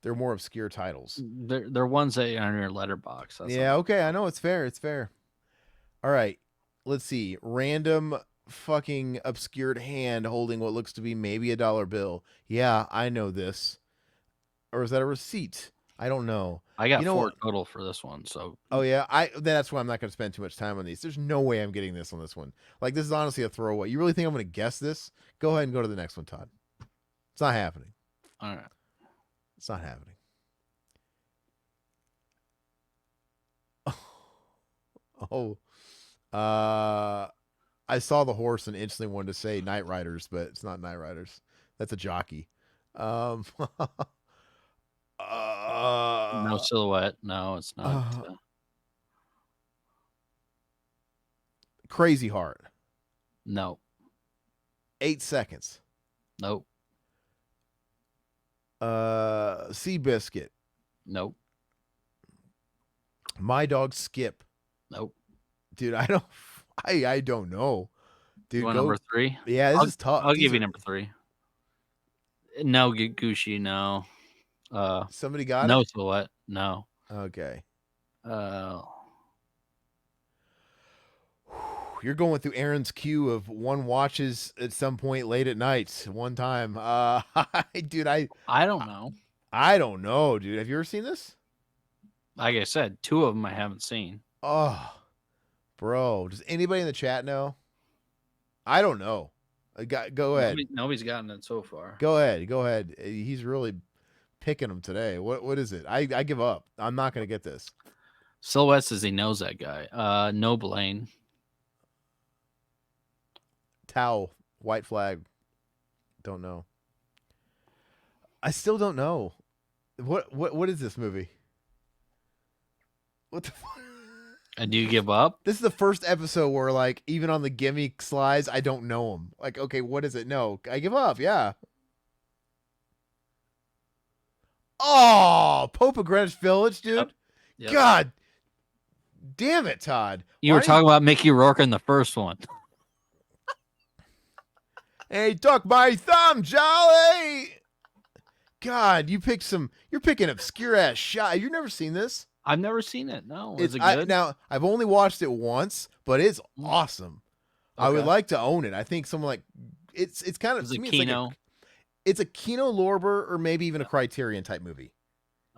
They're more obscure titles.
They're ones that are in your letterbox. That's
Yeah,
all.
okay, I know it's fair. It's fair. All right, let's see. Random fucking obscured hand holding what looks to be maybe a dollar bill. Yeah, I know this. Or is that a receipt? I don't know.
I got
You know
4
what?
total for this one. So
Oh yeah, that's why I'm not going to spend too much time on these. There's no way I'm getting this on this one. Like this is honestly a throwaway. You really think I'm going to guess this? Go ahead and go to the next one, Todd. It's not happening.
all right.
It's not happening. Oh, I saw the horse and instantly wanted to say Night Riders, but it's not Night Riders. That's a jockey. Um,
No
uh,
silhouette. No, it's not.
uh, Crazy Heart.
No.
8 seconds.
Nope.
Seabiscuit.
Nope.
My Dog Skip.
Nope.
Dude, I don't know. Dude,
You want
go.
number 3?
Yeah, this is tough.
I'll
These
give you
are-
number 3. No, Gucci. No.
Somebody got
No
it?
silhouette. No.
Okay.
Uh,
You're going through Aaron's queue of one watches at some point late at night, one time. Dude,
I don't know.
I don't know, dude. Have you ever seen this?
Like I said, 2 of them I haven't seen.
Oh, bro. Does anybody in the chat know? I don't know. Go ahead.
Nobody's gotten it so far.
Go ahead. Go ahead. He's really picking them today. What is it? I give up. I'm not gonna get this.
Silhouette says he knows that guy. No Blaine.
Towel, white flag. Don't know. I still don't know. What is this movie? What the fuck?
And do you give up?
This is the first episode where like even on the gimme slides, I don't know them. Like, okay, what is it? No, I give up. Yeah. Oh, Pope of Greenwich Village, dude.
Yep.
God damn it, Todd.
You were talking about Mickey Rourke in the first one.
Hey, duck my thumb, Jolly. God, you're picking obscure ass shot. You've never seen this?
I've never seen it. No, is it good?
Now I've only watched it once, but it's awesome. I would
Okay.
like to own it. I think someone like it's kind of
Is
to
it
me,
Kino?
it's a Kino Lorber or maybe even a Criterion type movie.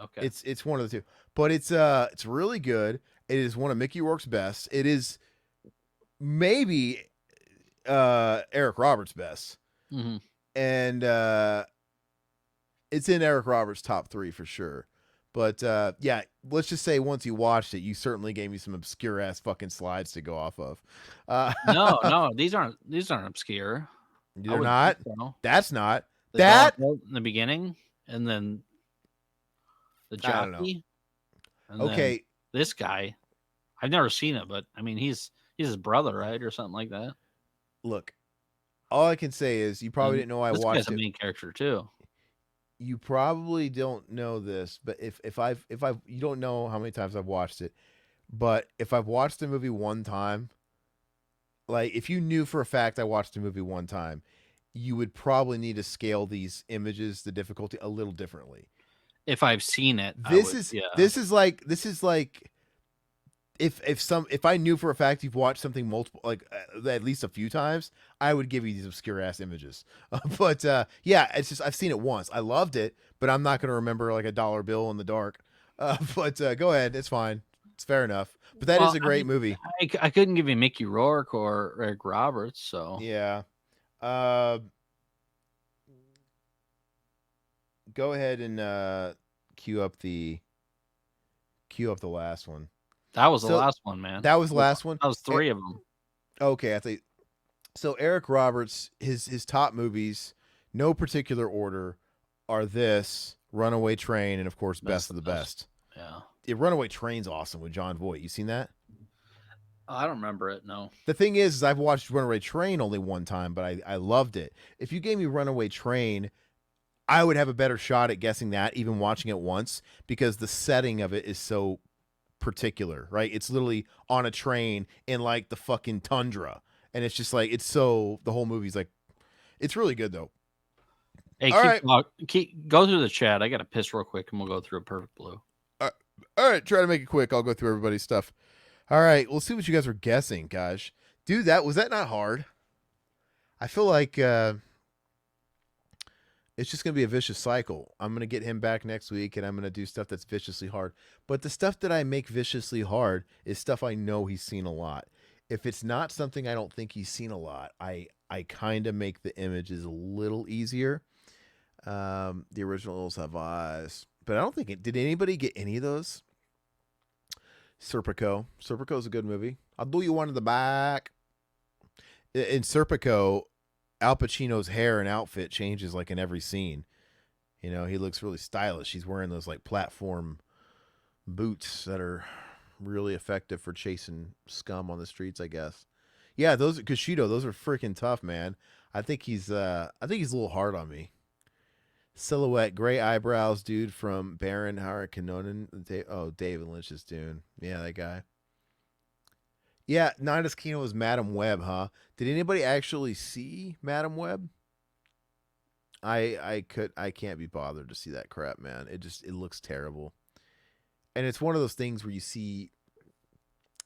Okay.
It's one of the two, but it's really good. It is one of Mickey Rourke's best. It is maybe Eric Roberts' best,
Mhm.
and it's in Eric Roberts' top 3 for sure. But yeah, let's just say once you watched it, you certainly gave me some obscure ass fucking slides to go off of.
No, these aren't obscure. I
They're
wouldn't
not.
think so.
That's not.
The
That
dog in the beginning, and then the
I don't know.
jockey. And then
okay.
this guy, I've never seen it, but I mean, he's his brother, right, or something like that.
Look, all I can say is you probably
And
didn't know I
this
watched
guy's a
it.
main character too.
You probably don't know this, but if I've you don't know how many times I've watched it, but if I've watched a movie one time, like if you knew for a fact I watched a movie one time, you would probably need to scale these images, the difficulty a little differently.
If I've seen it, I
This
would.
is
Yeah.
this is like if I knew for a fact you've watched something multiple at least a few times, I would give you these obscure ass images. But yeah, it's just I've seen it once. I loved it, but I'm not going to remember like a dollar bill in the dark. But go ahead, it's fine. It's fair enough. But that is
Well,
a
I
great
mean,
movie.
I couldn't give you Mickey Rourke or Eric Roberts, so
Yeah. Uh, go ahead and queue up the queue up the last one.
that was the
So
last one, man.
that was the last one.
That was
Eh,
3 of them.
Okay, I think so. Eric Roberts, his top movies, no particular order, are this Runaway Train and of course Best of the Best.
Yeah.
Runaway Train's awesome with John Voight. You seen that?
I don't remember it. No.
The thing is I've watched Runaway Train only one time, but I loved it. If you gave me Runaway Train, I would have a better shot at guessing that even watching it once because the setting of it is so particular, right? It's literally on a train in like the fucking tundra. And it's just like the whole movie's like it's really good though.
Hey,
All right.
keep go through the chat. I got to piss real quick, and we'll go through a Perfect Blue.
All right, try to make it quick. I'll go through everybody's stuff. All right, we'll see what you guys were guessing, gosh. Dude, was that not hard? I feel like it's just going to be a vicious cycle. I'm going to get him back next week and I'm going to do stuff that's viciously hard. But the stuff that I make viciously hard is stuff I know he's seen a lot. If it's not something I don't think he's seen a lot, I kind of make the images a little easier. The originals have eyes, but I don't think did anybody get any of those? Serpico. Serpico's a good movie. I'll do you one in the back. In Serpico, Al Pacino's hair and outfit changes like in every scene. You know, he looks really stylish. He's wearing those like platform boots that are really effective for chasing scum on the streets, I guess. Yeah, those Kishido, those are freaking tough, man. I think he's a little hard on me. Silhouette, gray eyebrows, dude from Baron Harkonnen. David Lynch's dude. Yeah, that guy. Yeah, Nina's Kino was Madam Web, huh? Did anybody actually see Madam Web? I can't be bothered to see that crap, man. It looks terrible. And it's one of those things where you see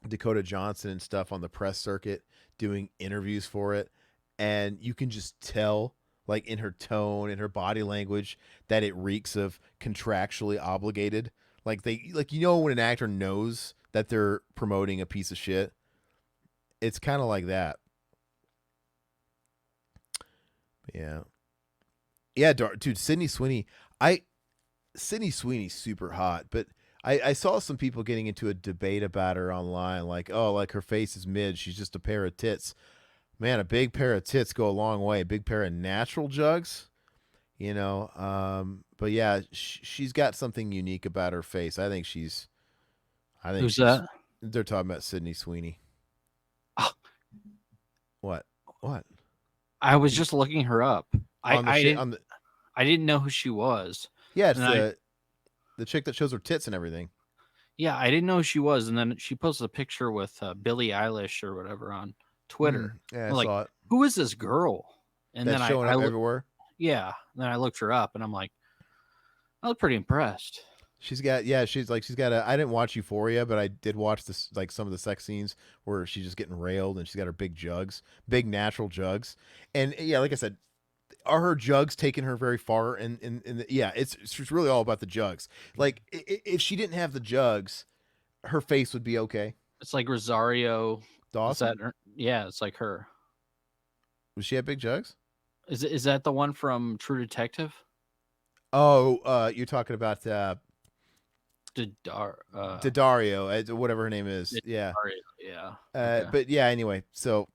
Dakota Johnson and stuff on the press circuit doing interviews for it, and you can just tell like in her tone and her body language that it reeks of contractually obligated. Like when an actor knows that they're promoting a piece of shit. It's kind of like that. Yeah. Yeah, dude, Sydney Sweeney's super hot, but I saw some people getting into a debate about her online, like, oh, like her face is mid, she's just a pair of tits. Man, a big pair of tits go a long way. A big pair of natural jugs, you know. But yeah, she's got something unique about her face.
Who's that?
They're talking about Sydney Sweeney.
Oh.
What?
I was just looking her up. I didn't know who she was.
Yeah, it's the chick that shows her tits and everything.
Yeah, I didn't know who she was, and then she posted a picture with Billie Eilish or whatever on Twitter.
Yeah, I saw it.
Who is this girl? And
that's
then
showing up everywhere.
Yeah, then I looked her up, and I'm like, I was pretty impressed.
She's got I didn't watch Euphoria, but I did watch this like some of the sex scenes where she's just getting railed and she's got her big jugs, big natural jugs. And yeah, like I said, are her jugs taking her very far it's really all about the jugs. Like if she didn't have the jugs, her face would be okay.
It's like Rosario
Dawson.
Yeah, it's like her.
Was she have big jugs?
Is that the one from True Detective?
Oh, you're talking about
Daddario,
whatever her name is.
Yeah. Yeah.
Okay. But yeah, anyway, so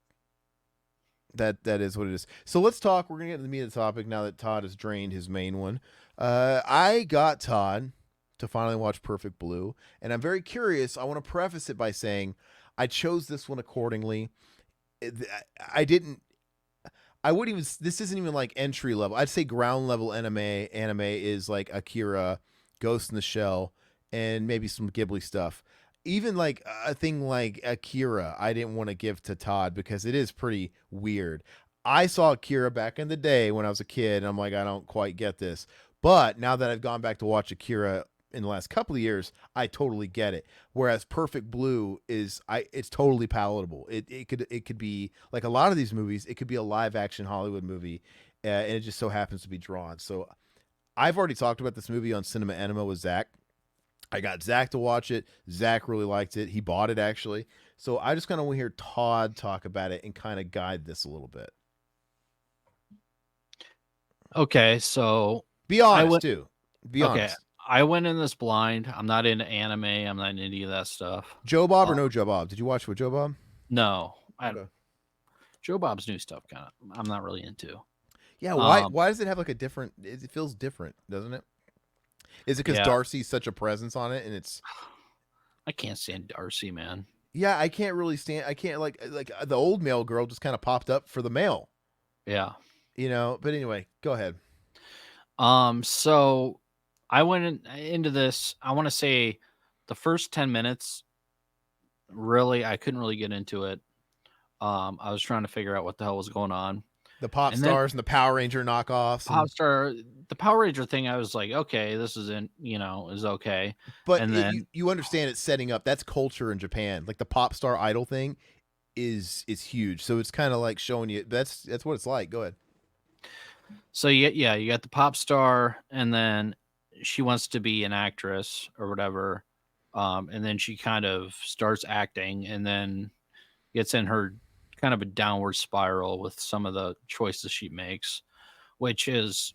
that is what it is. So let's talk. We're gonna get into the meat of the topic now that Todd has drained his main one. I got Todd to finally watch Perfect Blue, and I'm very curious. I want to preface it by saying I chose this one accordingly. I wouldn't even. This isn't even like entry level. I'd say ground level anime. Anime is like Akira, Ghost in the Shell, and maybe some Ghibli stuff. Even like a thing like Akira, I didn't want to give to Todd because it is pretty weird. I saw Akira back in the day when I was a kid, and I'm like, I don't quite get this. But now that I've gone back to watch Akira in the last couple of years, I totally get it. Whereas Perfect Blue it's totally palatable. It could be like a lot of these movies. It could be a live action Hollywood movie, and it just so happens to be drawn. So I've already talked about this movie on Cinema Enema with Zach. I got Zach to watch it. Zach really liked it. He bought it actually. So I just kind of want to hear Todd talk about it and kind of guide this a little bit.
Okay, so
Be honest
went,
too. Be
okay,
honest.
I went in this blind. I'm not into anime. I'm not into any of that stuff.
Joe Bob or no Joe Bob? Did you watch with Joe Bob?
No,
Okay.
Joe Bob's new stuff kind of I'm not really into.
Yeah, why does it have like a different? It feels different, doesn't it? Is it because Darcy's such a presence on it, and it's?
I can't stand Darcy, man.
Yeah, I can't really stand. I can't like the old male girl just kind of popped up for the male.
Yeah.
You know, but anyway, go ahead.
So I went into this. I want to say the first 10 minutes. Really, I couldn't really get into it. I was trying to figure out what the hell was going on.
The pop stars and the Power Ranger knockoffs.
The Power Ranger thing, I was like, okay, this isn't, is okay.
But
and then
you understand it's setting up. That's culture in Japan. Like the pop star idol thing is huge. So it's kind of like showing you that's what it's like. Go ahead.
So you got the pop star, and then she wants to be an actress or whatever. And then she kind of starts acting, and then gets in her kind of a downward spiral with some of the choices she makes, which is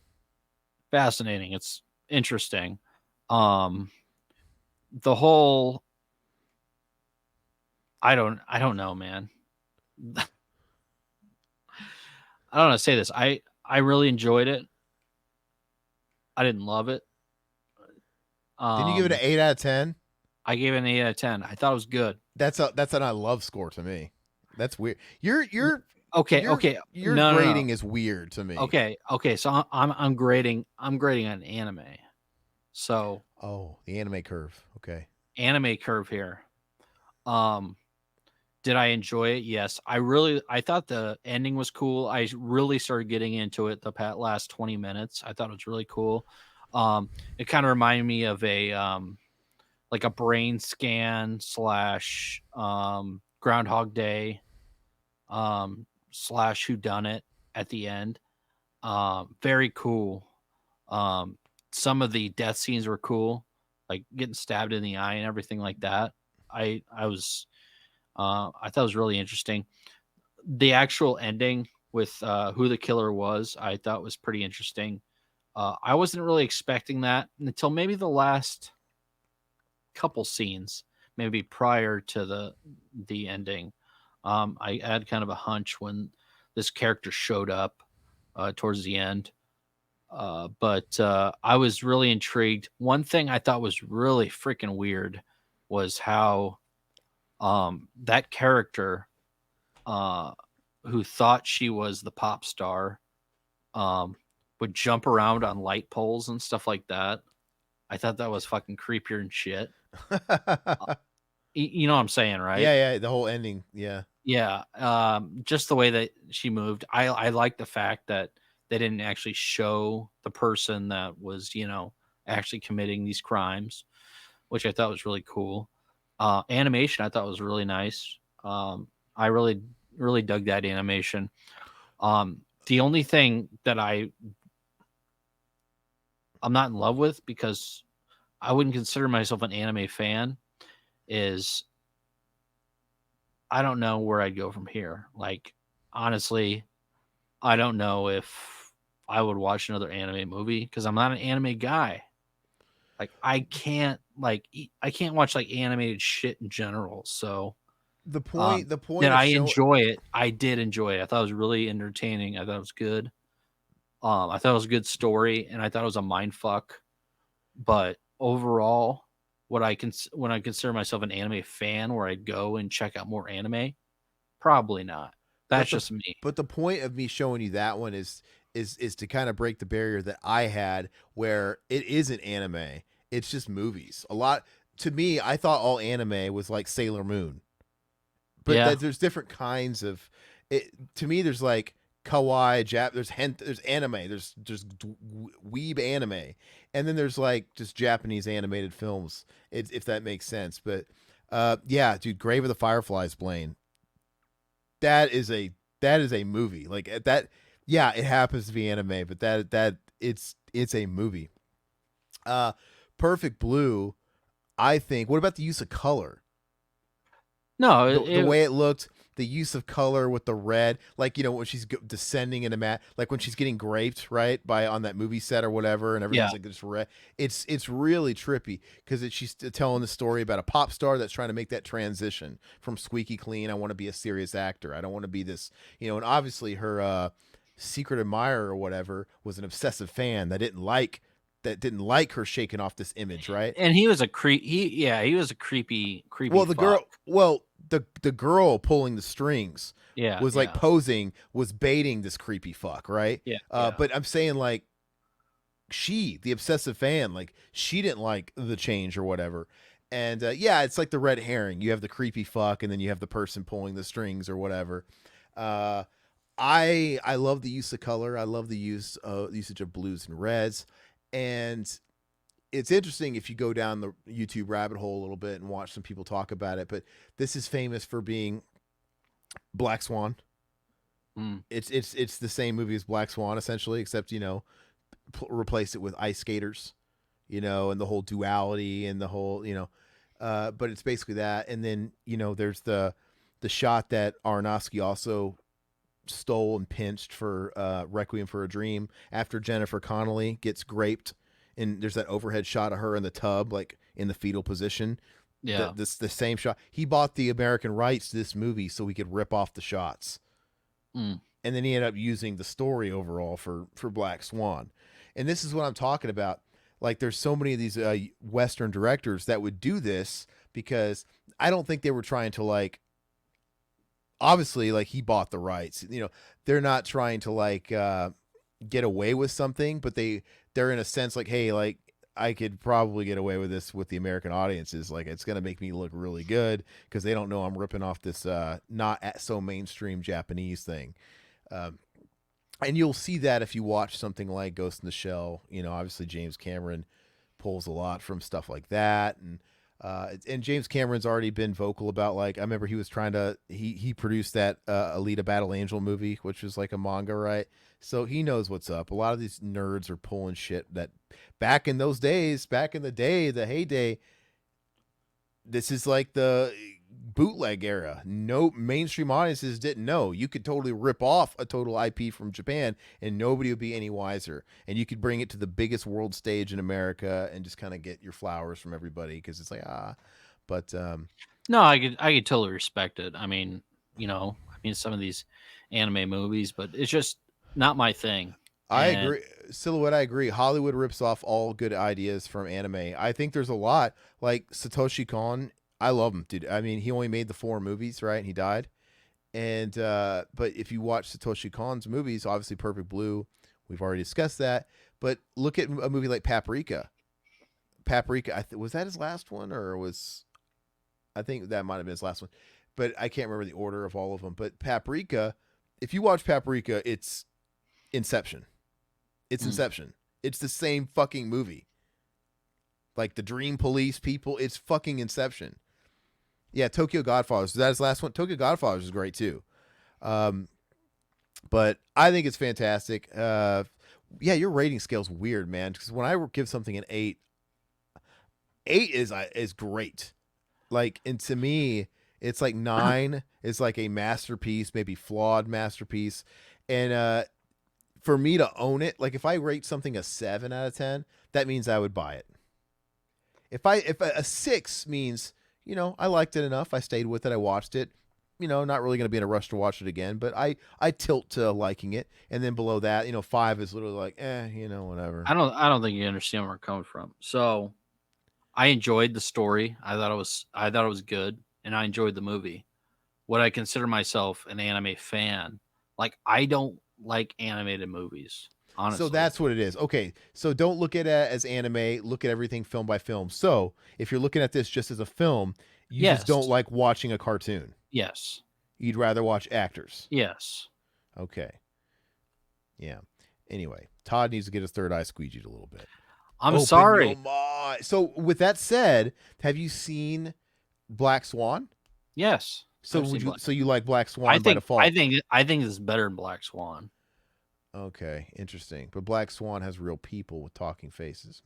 fascinating. It's interesting. The whole I don't know, man. I don't know how to say this. I really enjoyed it. I didn't love it.
Didn't you give it an 8 out of 10?
I gave it an 8 out of 10. I thought it was good.
That's an I love score to me. That's weird. You're
okay.
Your grading is weird to me.
Okay. So I'm grading an anime. So
the anime curve. Okay.
Anime curve here. Did I enjoy it? Yes. I thought the ending was cool. I really started getting into it the last 20 minutes. I thought it was really cool. It kind of reminded me of a like a brain scan / Groundhog Day / whodunit at the end. Very cool. Some of the death scenes were cool, like getting stabbed in the eye and everything like that. I thought it was really interesting. The actual ending with who the killer was, I thought was pretty interesting. I wasn't really expecting that until maybe the last couple scenes, maybe prior to the ending. I had kind of a hunch when this character showed up towards the end. But I was really intrigued. One thing I thought was really freaking weird was how that character who thought she was the pop star would jump around on light poles and stuff like that. I thought that was fucking creepier and shit. You know what I'm saying, right?
Yeah. The whole ending. Yeah.
Yeah. Just the way that she moved. I like the fact that they didn't actually show the person that was, actually committing these crimes, which I thought was really cool. Animation, I thought was really nice. I really, really dug that animation. The only thing that I'm not in love with, because I wouldn't consider myself an anime fan, is I don't know where I'd go from here. Like, honestly, I don't know if I would watch another anime movie because I'm not an anime guy. Like, I can't watch like animated shit in general. So
the point
that I enjoy it. I did enjoy it. I thought it was really entertaining. I thought it was good. I thought it was a good story, and I thought it was a mind fuck. But overall, when I consider myself an anime fan, where I'd go and check out more anime, probably not. That's just me.
But the point of me showing you that one is to kind of break the barrier that I had, where it isn't anime. It's just movies. A lot to me, I thought all anime was like Sailor Moon, but there's different kinds of it. To me, there's like kawaii there's anime, there's weeb anime, and then there's like just Japanese animated films, if that makes sense. But yeah, dude, Grave of the Fireflies, Blaine, that is a movie. Like that, yeah, it happens to be anime, but that it's a movie. uh Perfect Blue, I think. What about the use of color?
No,
The way it looked, the use of color with the red, like when she's descending in a mat, like when she's getting graped, right, by on that movie set or whatever, and
yeah.
everything's like this red. It's really trippy because she's telling the story about a pop star that's trying to make that transition from squeaky clean. I want to be a serious actor. I don't want to be this, and obviously her secret admirer or whatever was an obsessive fan that didn't like her shaking off this image, right?
And he was a he was a creepy
Well, the girl,
fuck.
well, the girl pulling the strings
Yeah,
was like
yeah,
posing, was baiting this creepy fuck, right?
yeah, yeah.
But I'm saying like the obsessive fan, like she didn't like the change or whatever. And yeah, it's like the red herring. You have the creepy fuck, and then you have the person pulling the strings or whatever. Uh, I love the use of color. I love the usage of blues and reds, and it's interesting if you go down the YouTube rabbit hole a little bit and watch some people talk about it. But this is famous for being Black Swan.
Mm.
It's the same movie as Black Swan essentially, except replace it with ice skaters, and the whole duality and the whole but it's basically that. And then there's the shot that Aronofsky also stole and pinched for Requiem for a Dream after Jennifer Connelly gets graped, and there's that overhead shot of her in the tub, like in the fetal position.
Yeah.
The same shot. He bought the American rights to this movie so he could rip off the shots.
Mm.
And then he ended up using the story overall for Black Swan. And this is what I'm talking about. Like, there's so many of these Western directors that would do this because I don't think they were trying to, like, obviously, like, he bought the rights. They're not trying to, like, get away with something, but they're in a sense like, hey, like, I could probably get away with this with the American audiences. Like, it's going to make me look really good because they don't know I'm ripping off this not so mainstream Japanese thing. And you'll see that if you watch something like Ghost in the Shell. Obviously James Cameron pulls a lot from stuff like that, and James Cameron's already been vocal about, like, I remember he was trying to he produced that Alita Battle Angel movie, which was like a manga, right? So he knows what's up. A lot of these nerds are pulling shit that back in those days, back in the day, the heyday, this is like the bootleg era. No mainstream audiences didn't know. You could totally rip off a total IP from Japan and nobody would be any wiser. And you could bring it to the biggest world stage in America and just kind of get your flowers from everybody because it's like, but
no, I could totally respect it. I mean, some of these anime movies, but it's just not my thing.
I agree. Silhouette, I agree. Hollywood rips off all good ideas from anime. I think there's a lot. Like Satoshi Kon, I love him, dude. I mean, he only made the 4 movies, right? And he died. And but if you watch Satoshi Kon's movies, obviously Perfect Blue, we've already discussed that. But look at a movie like Paprika. Paprika, was that his last one, or I think that might have been his last one, but I can't remember the order of all of them. But Paprika, if you watch Paprika, it's Inception. It's Inception. It's the same fucking movie. Like the Dream Police people, it's fucking Inception. Yeah, Tokyo Godfathers. Is that his last one? Tokyo Godfathers is great too. But I think it's fantastic. Yeah, your rating scale's weird, man. Because when I give something an 8, 8 is great. Like, and to me, it's like 9 is like a masterpiece, maybe flawed masterpiece. And for me to own it, like if I rate something a 7 out of 10, that means I would buy it. If a 6 means, I liked it enough, I stayed with it, I watched it, not really going to be in a rush to watch it again, but I tilt to liking it. And then below that, 5 is literally like, whatever.
I don't think you understand where I'm coming from. So I enjoyed the story. I thought it was good, and I enjoyed the movie. Would I consider myself an anime fan? Like, I don't like animated movies, honestly.
So that's what it is. Okay, so don't look at it as anime. Look at everything film by film. So if you're looking at this just as a film, you just don't like watching a cartoon.
Yes.
You'd rather watch actors.
Yes.
Okay. Yeah. Anyway, Todd needs to get his third eye squeegeed a little bit.
I'm
Open your
sorry.
mind. So, with that said, have you seen Black Swan?
Yes,
So
I've
would
seen
you?
Black.
So you like Black
I
Swan by
think I
default?
think I think it's better than Black Swan.
Okay, interesting. But Black Swan has real people with talking faces.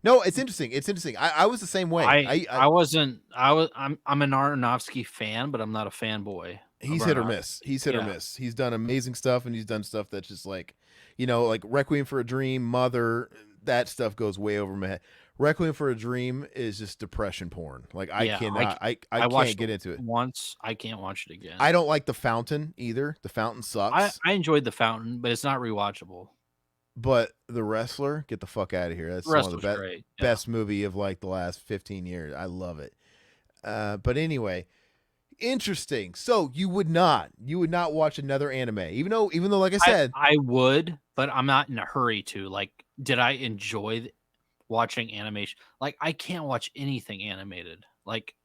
No, it's interesting. It's interesting. I was the same way.
I wasn't I'm an Aronofsky fan, but I'm not a fanboy of
He's hit or miss.
Aronofsky.
He's hit or
Yeah.
miss. He's done amazing stuff, and he's done stuff that's just like, like Requiem for a Dream, Mother. That stuff goes way over my head. Requiem for a Dream is just depression porn. Like I
Yeah,
cannot, I
I
can't
watched
get
it
into it.
once. I can't watch it again.
I don't like The Fountain either. The Fountain sucks.
I enjoyed The Fountain, but it's not rewatchable.
But The Wrestler, get the fuck out of here. That's
The
one
rest
of the
was great. Yeah.
best movie of like the last 15 years. I love it. But anyway, interesting. So you would not watch another anime, even though like I said,
I would, but I'm not in a hurry to. Like, did I enjoy watching animation? Like, I can't watch anything animated. Like,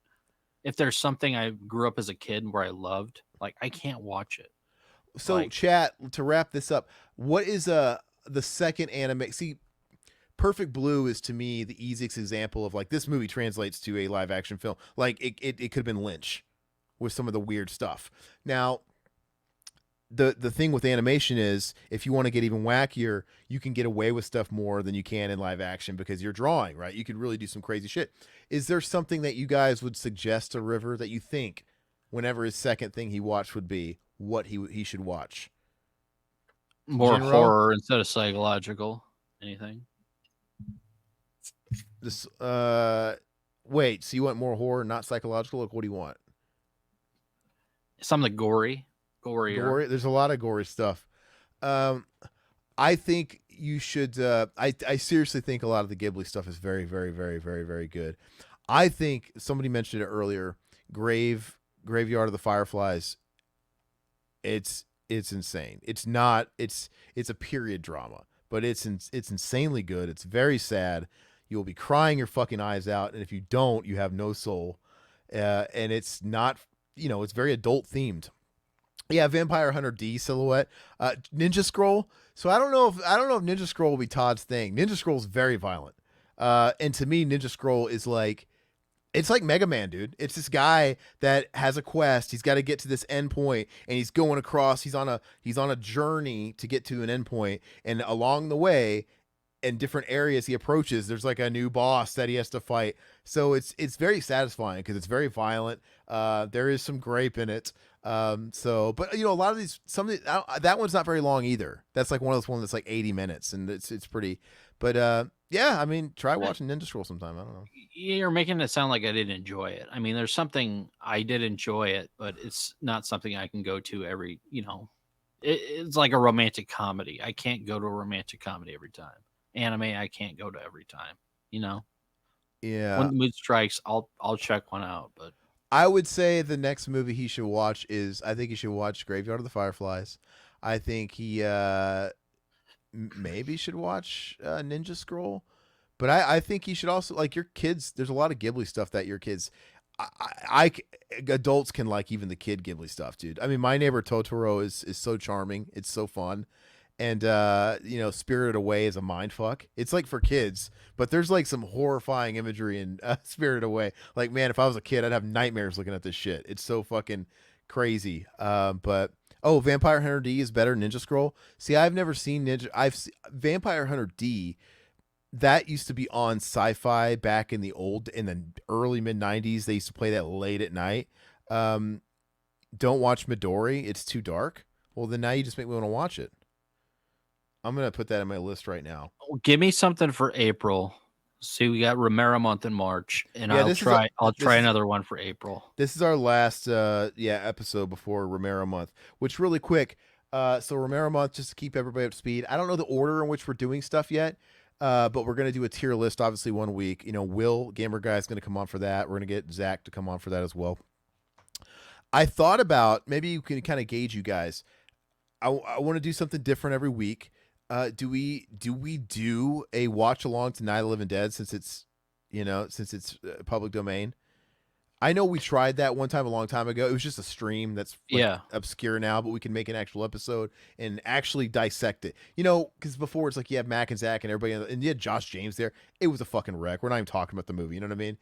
if there's something I grew up as a kid where I loved, like, I can't watch it.
so
Like,
chat to wrap this up. What is the second anime? See, Perfect Blue is to me the easiest example of like this movie translates to a live action film. Like it could have been Lynch with some of the weird stuff. Now, the thing with animation is if you want to get even wackier, you can get away with stuff more than you can in live action because you're drawing, right? You could really do some crazy shit. Is there something that you guys would suggest to River that you think whenever his second thing he watched would be what he should watch?
more
Jinro?
horror instead of psychological. Anything?
This wait, so you want more horror, not psychological? Like what do you want?
Something gorier.
Gory. There's a lot of gory stuff. I think you should. I seriously think a lot of the Ghibli stuff is very, very, very, very, very good. I think somebody mentioned it earlier. Graveyard of the Fireflies. It's insane. It's not. It's a period drama, but it's insanely good. It's very sad. You'll be crying your fucking eyes out, and if you don't, you have no soul. And it's not. It's very adult themed. Yeah, Vampire Hunter D Silhouette, Ninja Scroll. So I don't know if Ninja Scroll will be Todd's thing. Ninja Scroll is very violent, and to me, Ninja Scroll is like it's like Mega Man, dude. It's this guy that has a quest. He's got to get to this end point, and he's going across. He's on a journey to get to an end point, and along the way, in different areas he approaches, there's like a new boss that he has to fight. So it's very satisfying because it's very violent. There is some grape in it. But a lot of these, that one's not very long either. That's like one of those ones that's like 80 minutes, and it's pretty. But yeah, I mean, try watching Ninja Scroll sometime. I don't know.
You're making it sound like I didn't enjoy it. I mean, there's something I did enjoy it, but it's not something I can go to every. It's like a romantic comedy. I can't go to a romantic comedy every time. Anime, I can't go to every time.
Yeah.
When the mood strikes, I'll check one out. But
I would say the next movie he should watch I think he should watch Graveyard of the Fireflies. I think he maybe should watch Ninja Scroll. But I think he should also like your kids. There's a lot of Ghibli stuff that your kids, adults can like even the kid Ghibli stuff, dude. I mean, My Neighbor Totoro is so charming. It's so fun. And Spirited Away is a mind fuck. It's like for kids, but there's like some horrifying imagery in Spirited Away. Like, man, if I was a kid, I'd have nightmares looking at this shit. It's so fucking crazy. But Vampire Hunter D is better than Ninja Scroll. See, I've never seen Vampire Hunter D. That used to be on Sci-Fi back in the early mid 90s. They used to play that late at night. Don't watch Midori. It's too dark. Well, then now you just make me want to watch it. I'm going to put that in my list right now.
give me something for April. See, we got Romero month in March, and
Yeah,
I'll try another one for April.
This is our last episode before Romero month, which really quick. So Romero month, just to keep everybody up to speed. I don't know the order in which we're doing stuff yet, but we're going to do a tier list, obviously, one week. Will Gamer Guy is going to come on for that. We're going to get Zach to come on for that as well. I thought about maybe you can kind of gauge you guys. I want to do something different every week. Do we do a watch along to Night of the Living Dead since it's public domain? I know we tried that one time a long time ago. It was just a stream that's like
Yeah.
obscure now, but we can make an actual episode and actually dissect it. Because before it's like you had Mac and Zach and everybody, and you had Josh James there. It was a fucking wreck. We're not even talking about the movie. You know what I mean?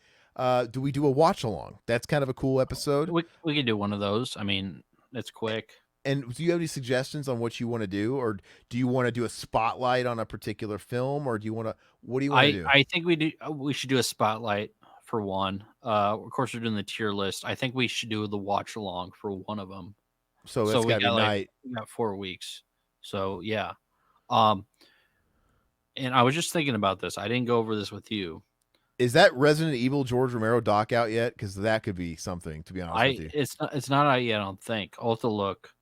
Do we do a watch along? That's kind of a cool episode.
We could do one of those. I mean, it's quick.
And do you have any suggestions on what you want to do, or do you want to do a spotlight on a particular film, or do you want to? What do you want to do?
I think we should do a spotlight for one. Of course, we're doing the tier list. I think we should do the watch along for one of them.
So
So
that's got to be night.
we got 4 weeks. So yeah. Um, and I was just thinking about this. I didn't go over this with you.
Is that Resident Evil George Romero doc out yet? Because that could be something. To be honest with you,
It's not out yet. I don't think. I'll have to look.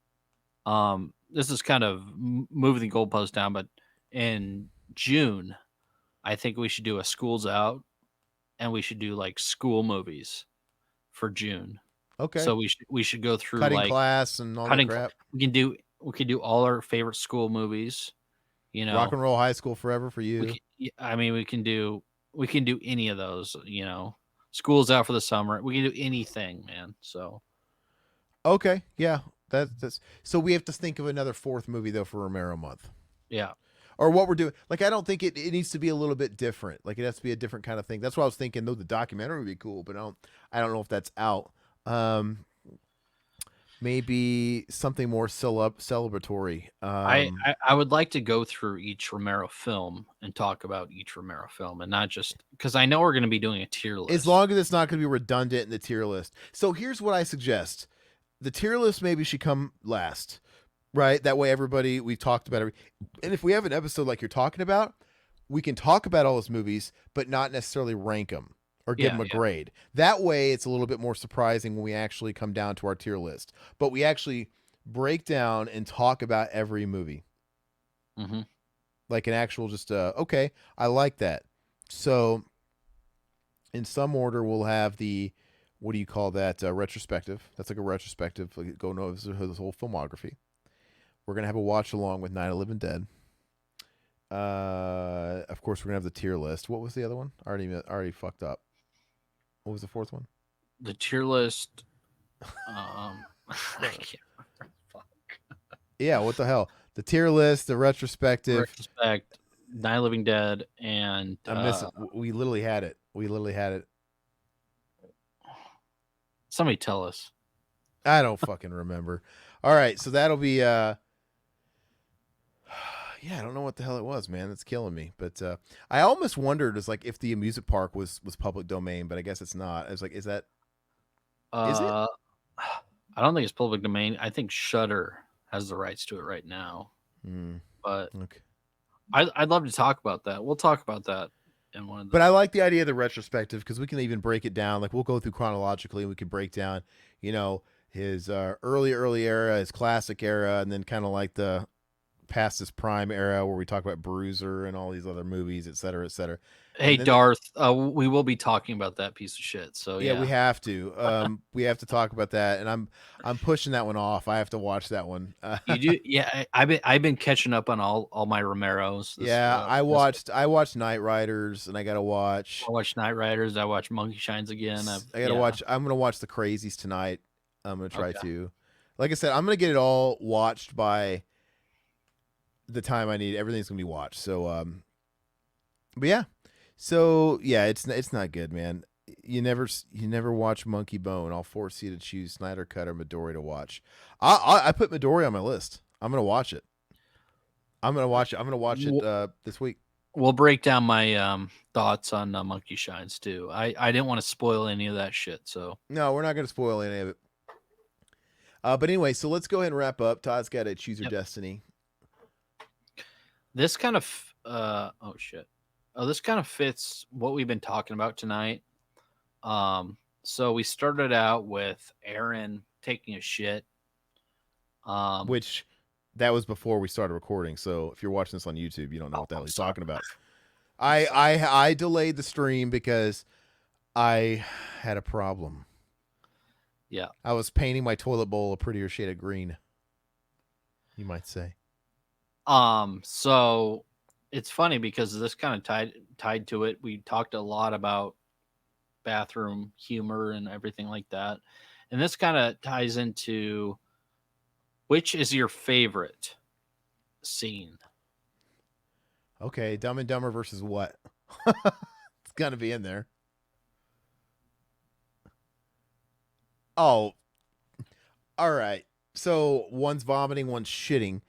This is kind of moving the goalpost down, but in June, I think we should do a schools out, and we should do like school movies for June.
okay.
So we should go through
Cutting
like
class and all that
cutting.
crap.
We can do all our favorite school movies. You know,
Rock and Roll High School Forever for you.
I mean, we can do any of those. School's out for the summer. We can do anything, man. So
Okay, yeah, that's so we have to think of another fourth movie though for Romero month,
yeah,
or what we're doing. Like I don't think it needs to be a little bit different. Like it has to be a different kind of thing. That's what I was thinking. Though the documentary would be cool, but I don't know if that's out. Maybe something more celebratory.
I would like to go through each Romero film and talk about each Romero film, and not just because I know we're going to be doing a tier list.
As long as it's not going to be redundant in the tier list. So here's what I suggest: the tier list maybe should come last, right? That way we've talked about and if we have an episode like you're talking about, we can talk about all those movies, but not necessarily rank them or give them a grade. That way it's a little bit more surprising when we actually come down to our tier list, but we actually break down and talk about every movie.
Mm-hmm.
Like an actual just, okay, I like that. So in some order, we'll have what do you call that? Retrospective. That's like a retrospective. Like go know this whole filmography. We're going to have a watch along with Night of the Living Dead. Of course, we're going to have the tier list. What was the other one? I already fucked up. What was the fourth one?
The tier list. I can't remember. Fuck.
Yeah, what the hell? The tier list, the retrospective.
Retrospect, Night of the Living Dead, and
I'm missing. We literally had it.
Somebody tell us.
I don't fucking remember. All right, so that'll be yeah, I don't know what the hell it was, man. It's killing me. But I almost wondered is like if the amusement park was public domain, but I guess it's not. I was like, is it?
I don't think it's public domain. I think Shudder has the rights to it right now. But
okay.
I'd love to talk about that. We'll talk about that in one of the.
But I like the idea of the retrospective because we can even break it down. Like we'll go through chronologically and we can break down, his early era, his classic era, and then kind of like the past his prime era where we talk about Bruiser and all these other movies, et cetera, et cetera.
Hey, Darth, we will be talking about that piece of shit. So yeah,
we have to. We have to talk about that, and I'm pushing that one off. I have to watch that one.
You do? Yeah, I've been catching up on all my Romeros.
I watched Night Riders, and I gotta watch.
I watched Night Riders. I watched Monkey Shines again.
I gotta watch. I'm gonna watch The Crazies tonight. I'm gonna try to. Like I said, I'm gonna get it all watched by the time I need. Everything's gonna be watched. So but yeah. So yeah, it's not good, man. You never watch Monkey Bone. I'll force you to choose Snyder Cut or Midori to watch. I put Midori on my list. I'm gonna watch it. I'm gonna watch it this week.
We'll break down my thoughts on Monkey Shines too. I didn't want to spoil any of that shit. So
no, we're not gonna spoil any of it. But anyway, so let's go ahead and wrap up. Todd's got to choose your destiny.
This kind of this kind of fits what we've been talking about tonight. So we started out with Aaron taking a shit.
Which that was before we started recording. So if you're watching this on YouTube, you don't know what the hell he's talking about. I delayed the stream because I had a problem.
Yeah.
I was painting my toilet bowl a prettier shade of green, you might say.
So it's funny because this kind of tied to it. We talked a lot about bathroom humor and everything like that. And this kind of ties into which is your favorite scene?
Okay, Dumb and Dumber versus what? It's gonna be in there. Oh, all right. So one's vomiting, one's shitting.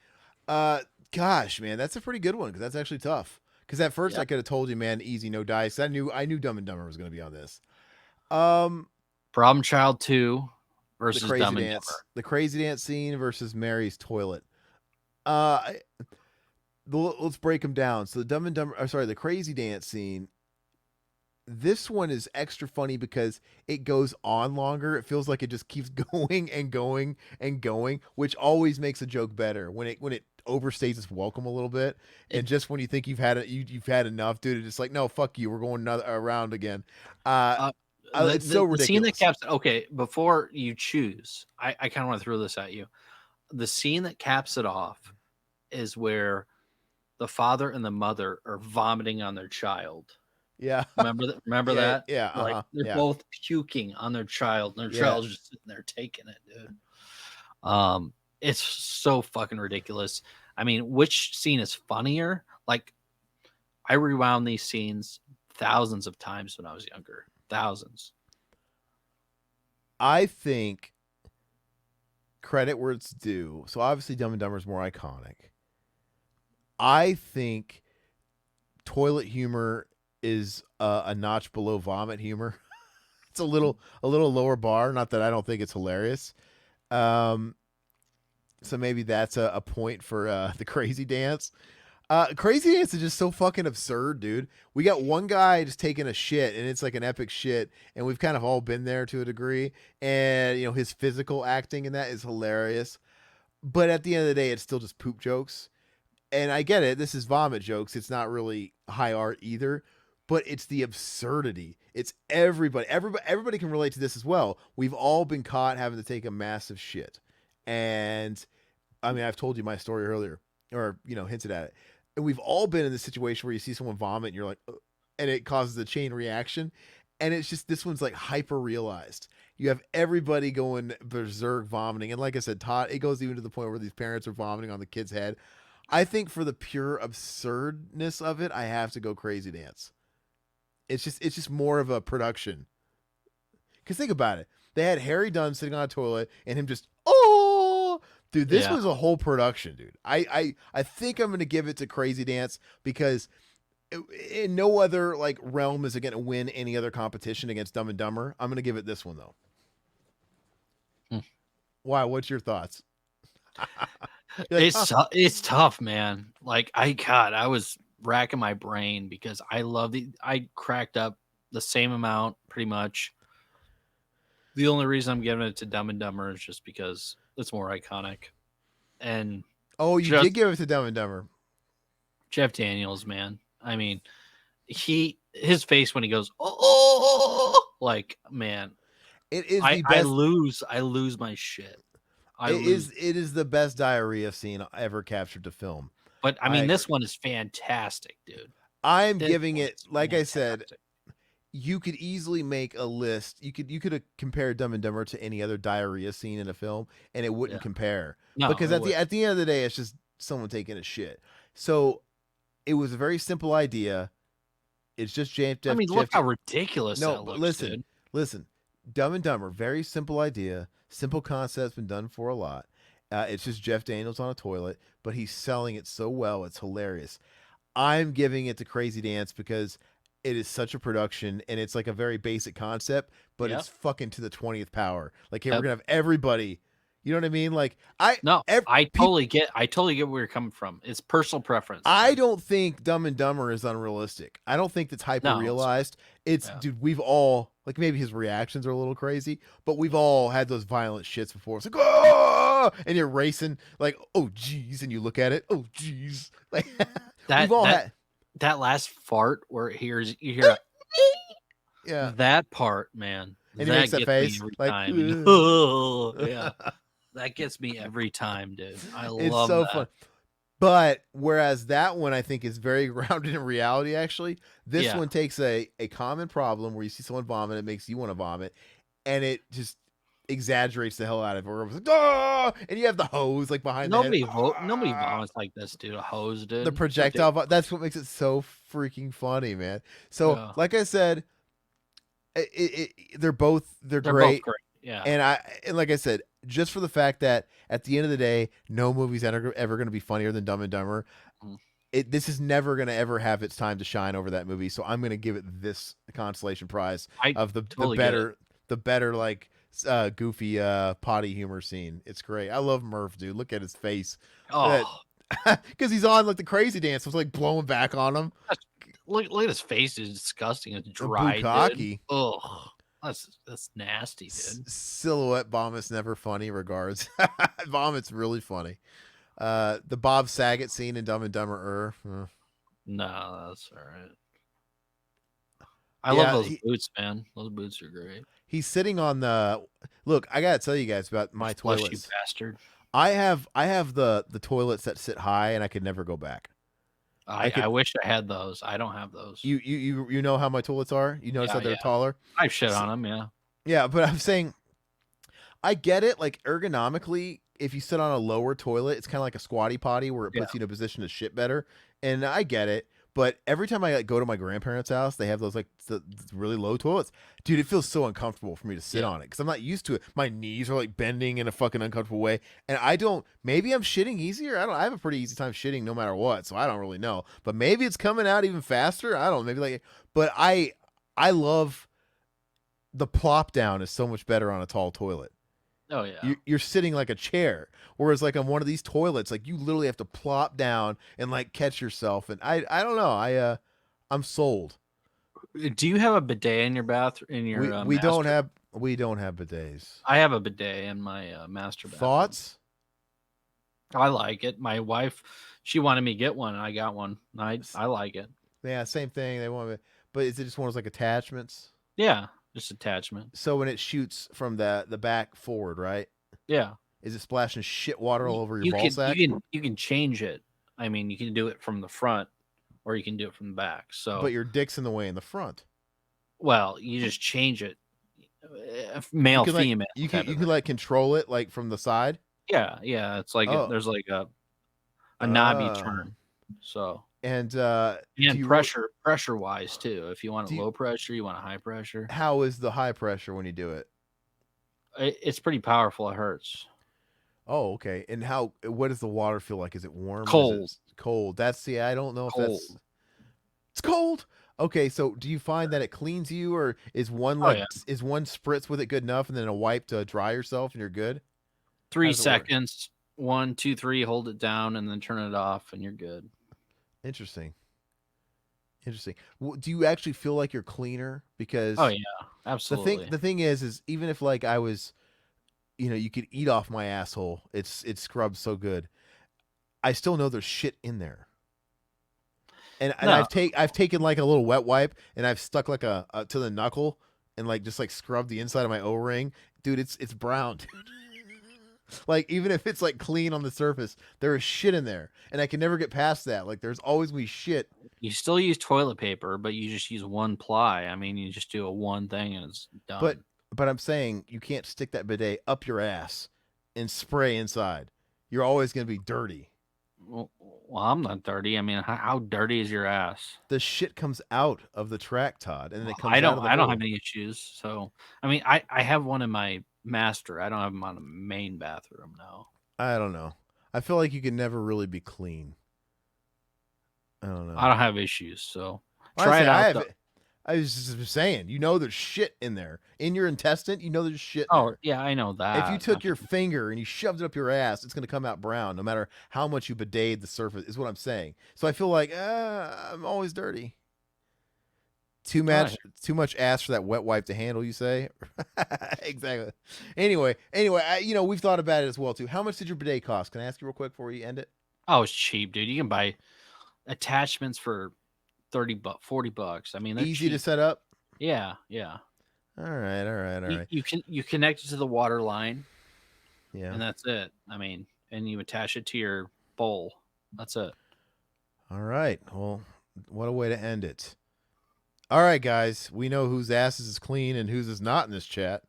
Uh, Gosh, man, that's a pretty good one because that's actually tough. Because at first I
Yep.
could have told you, man, easy, no dice. I knew Dumb and Dumber was gonna be on this. Um,
Problem Child 2 versus Dumb and Dumber.
The crazy dance scene versus Mary's toilet. I- let's break them down. So the Dumb and Dumber, sorry, the crazy dance scene. This one is extra funny because it goes on longer. It feels like it just keeps going and going and going, which always makes a joke better when it overstays its welcome a little bit. And
It,
just when you think you've had it, you've had enough, dude. It's just like, no, fuck you. We're going another around again. Uh,
uh,
it's so
the scene that
ridiculous.
caps okay, before you choose, I kind of want to throw this at you. The scene that caps it off is where the father and the mother are vomiting on their child.
Yeah.
Remember that? Remember
Yeah.
that?
Yeah.
Like they're
Yeah.
both puking on their child, and their
Yeah.
child's just sitting there taking it, dude. It's so fucking ridiculous. I mean, which scene is funnier? Like, I rewound these scenes thousands of times when I was younger. Thousands.
I think credit where it's due. So obviously Dumb and Dumber is more iconic. I think toilet humor is a notch below vomit humor. It's a little lower bar. Not that I don't think it's hilarious. Um, so maybe that's a point for the crazy dance. Crazy dance is just so fucking absurd, dude. We got one guy just taking a shit, and it's like an epic shit, and we've kind of all been there to a degree. And you know his physical acting in that is hilarious. But at the end of the day, it's still just poop jokes. And I get it. This is vomit jokes. It's not really high art either, but it's the absurdity. It's everybody can relate to this as well. We've all been caught having to take a massive shit. And I mean, I've told you my story earlier or, hinted at it. And we've all been in this situation where you see someone vomit and you're like, "Ugh," and it causes a chain reaction. And it's just, this one's like hyper realized. You have everybody going berserk vomiting. And like I said, Todd, it goes even to the point where these parents are vomiting on the kid's head. I think for the pure absurdness of it, I have to go Crazy Dance. It's just more of a production. Cause think about it. They had Harry Dunn sitting on a toilet and him just dude, this
Yeah.
was a whole production, dude. I think I'm gonna give it to Crazy Dance because in no other like realm is it gonna win any other competition against Dumb and Dumber. I'm gonna give it this one though.
Hmm.
Why? What's your thoughts? You're like,
It's tough, man. Like I was racking my brain because I cracked up the same amount pretty much. The only reason I'm giving it to Dumb and Dumber is just because it's more iconic. And
oh, you
just
did give it to Dumb and Dumber.
Jeff Daniels, man. I mean, his face when he goes, oh, like, man,
It is
I
the best.
I lose my shit. I
It
lose.
is the best diarrhea scene ever captured to film.
But I
I
mean, this
agree.
one is fantastic, dude.
I'm
This
giving
one
it,
is
like I said,
fantastic.
you could easily make a list. You could have compared Dumb and Dumber to any other diarrhea scene in a film, and it wouldn't
Yeah.
compare
No,
because
it
at the
would.
at the end of the day, it's just someone taking a shit. So it was a very simple idea. It's just
I mean, look how ridiculous
No,
that
but
looks, dude.
listen. Dumb and Dumber, very simple idea, simple concept's been done for a lot. It's just Jeff Daniels on a toilet, but he's selling it so well, it's hilarious. I'm giving it to Crazy Dance because it is such a production and it's like a very basic concept, but
Yeah.
it's fucking to the 20th power. Like, hey, we're
Yep.
gonna have everybody. You know what I mean? Like,
No,
ev-
I
peop-
totally get where you're coming from. It's personal preference.
I
man.
don't think Dumb and Dumber is unrealistic. I don't think that's hyper
No,
realized. It's
yeah.
dude, we've all like maybe his reactions are a little crazy, but we've all had those violent shits before. It's like, oh, and you're racing, like, oh geez, and you look at it, oh geez, like
that
we've all
that
had,
that last fart where you hear
yeah,
that part, man.
and he
That
makes that
gets me
face,
every
like,
time. Oh, yeah. That gets me every time, dude. I
it's
love
so
that.
fun. But whereas that one I think is very grounded in reality, actually, this
Yeah.
one takes a common problem where you see someone vomit, it makes you want to vomit, and it just exaggerates the hell out of it. Where it was like, "Ah!" And you have the hose like behind the head.
Nobody
"Ah!"
vomits like this, dude. A hose
The
did. It's
projectile,
ridiculous.
that's what makes it so freaking funny, man. So,
Yeah.
like I said, they're
They're both
great.
great. Yeah.
And like I said, just for the fact that at the end of the day, no movie's ever going to be funnier than Dumb and Dumber.
Mhm.
This is never going to ever have its time to shine over that movie. So I'm going to give it this consolation prize
I
of
totally get it.
the better like goofy potty humor scene. It's great. I love Murph, dude. Look at his face.
Oh,
Because he's on like the crazy dance. It's like blowing back on him.
look at his face. It's disgusting. It's
A
dry, dude.
bukkake.
Ugh. That's nasty, dude.
Silhouette Vomit's never funny. Regards. Vomit's really funny. The Bob Saget scene in Dumb and Dumber.
No, that's all right. I love
Yeah,
those boots, man. Those boots are great.
he's sitting on the. Look, I gotta tell you guys about
You
my
fleshy
toilets.
bastard.
I have the toilets that sit high, and I could never go back. I
I
could.
wish I had those. I don't have those.
You know how my toilets are. You notice
Yeah,
how they're
yeah.
taller.
I've shit
S-
on them. Yeah.
Yeah, but I'm saying I get it. Like ergonomically, if you sit on a lower toilet, it's kind of like a squatty potty where it
Yeah.
puts you in a position to shit better. And I get it. But every time I like, go to my grandparents' house, they have those like the really low toilets. Dude, it feels so uncomfortable for me to sit
Yeah.
on it because I'm not used to it. My knees are like bending in a fucking uncomfortable way, and I don't. Maybe I'm shitting easier. I don't. I have a pretty easy time shitting no matter what, so I don't really know. But maybe it's coming out even faster. I don't know. Maybe like, but I love the plop down is so much better on a tall toilet.
Oh yeah.
You're sitting like a chair, whereas like on one of these toilets, like you literally have to plop down and like catch yourself. And I don't know. I'm sold.
Do you have a bidet in your bathroom? In your master?
We don't have bidets.
I have a bidet in my master bathroom.
Thoughts?
I like it. My wife, she wanted me to get one, and I got one. I like it.
Yeah, same thing. They want, but is it just one of those like attachments?
Yeah, just attachment.
So when it shoots from the back forward, right?
Yeah.
Is it splashing shit water all over your
You
ball
can
sack?
you can change it. I mean, you can do it from the front, or you can do it from the back. So,
But your dick's in the way in the front.
well, you just change it. Male,
You can like
female.
you
type
can you
of
can
thing.
like control it like from the side.
Yeah, yeah. It's like
Oh,
there's like a knob you
uh,
turn. So
and do
and
you
pressure wise too. If you want it
do you,
low pressure, you want a high pressure.
how is the high pressure when you do it?
It's pretty powerful. It hurts.
Oh, okay. And what does the water feel like? Is it warm or is
Cold,
it cold? I don't know if
cold.
it's cold. Okay, so do you find that it cleans you, or
Oh yeah.
is one spritz with it good enough, and then a wipe to dry yourself, and you're good? How
Three
does it work?
seconds. 1, 2, 3. Hold it down and then turn it off, and you're good.
Interesting. Interesting. Do you actually feel like you're cleaner?
Oh
Because
yeah, absolutely.
the thing is even if like I was, you could eat off my asshole. It's scrubbed so good. I still know there's shit in there. And
No,
I've taken like a little wet wipe and I've stuck like a to the knuckle and like just like scrubbed the inside of my O-ring. Dude, it's brown. Dude. Like even if it's like clean on the surface, there is shit in there. And I can never get past that. Like there's always gonna be shit.
you still use toilet paper, but you just use one ply. I mean, you just do a one thing and it's
But
done.
but I'm saying you can't stick that bidet up your ass and spray inside. You're always gonna be dirty.
Well, I'm not dirty. I mean, how dirty is your ass?
The shit comes out of the track, Todd, and then it
Well,
comes out of the
I don't have
hole.
any issues. So, I mean, I have one in my master. I don't have them on the main bathroom. No.
I don't know. I feel like you can never really be clean. I don't know.
I don't have issues. So
Well, I
try
say
it
I
out
have
though.
it. I was just saying, there's shit in there. In your intestine, there's shit in
Oh
there.
yeah, I know
If you
that.
took your finger and you shoved it up your ass, it's going to come out brown no matter how much you bidet the surface, is what I'm saying. So I feel like I'm always dirty. Too much ass for that wet wipe to handle, you say? Exactly. Anyway, we've thought about it as well too. How much did your bidet cost? Can I ask you real quick before you end it?
Oh, it's cheap, dude. You can buy attachments for $40. I mean, they're
Easy to
cheap.
set up.
Yeah, yeah.
All right.
You connect it to the water line,
Yeah.
and that's it. I mean, and you attach it to your bowl. That's it.
All right. Well, what a way to end it. All right, guys. We know whose asses is clean and whose is not in this chat.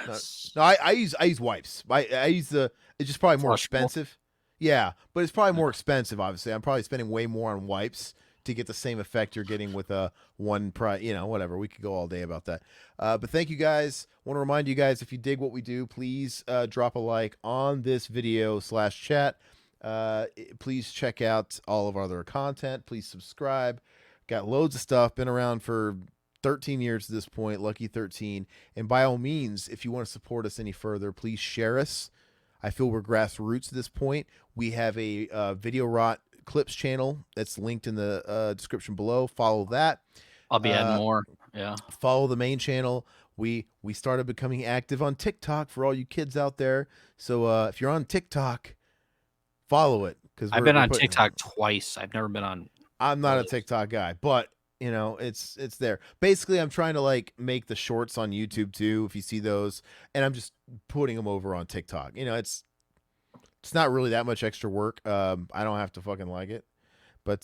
No,
Yes.
no, I use wipes. I use the. It's just probably more
Flushable.
expensive. Yeah, but it's probably more expensive. Obviously, I'm probably spending way more on wipes to get the same effect you're getting with a one price. You know, whatever. We could go all day about that. But thank you guys. Want to remind you guys, if you dig what we do, please drop a like on this video / chat. Please check out all of our other content. Please subscribe. Got loads of stuff. Been around for 13 years at this point, lucky 13. And by all means, if you want to support us any further, please share us. I feel we're grassroots at this point. We have a Video Rot Clips channel that's linked in the description below. Follow that.
I'll be adding more. Yeah.
Follow the main channel. We started becoming active on TikTok for all you kids out there. So if you're on TikTok, follow it. Because
I've been on TikTok twice. I've never been on.
I'm not a TikTok guy, but you know, it's there. Basically, I'm trying to like make the shorts on YouTube too, if you see those, and I'm just putting them over on TikTok. You know, it's not really that much extra work. I don't have to fucking like it. But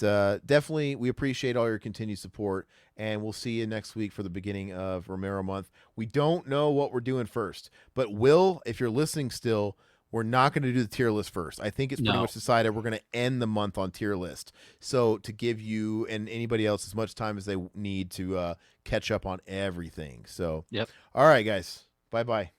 definitely, we appreciate all your continued support, and we'll see you next week for the beginning of Romero Month. We don't know what we're doing first, but Will, if you're listening still, we're not going to do the tier list first. I think it's pretty much decided we're going to end the month on tier list. So to give you and anybody else as much time as they need to catch up on everything. So,
Yep.
All right, guys. Bye-bye.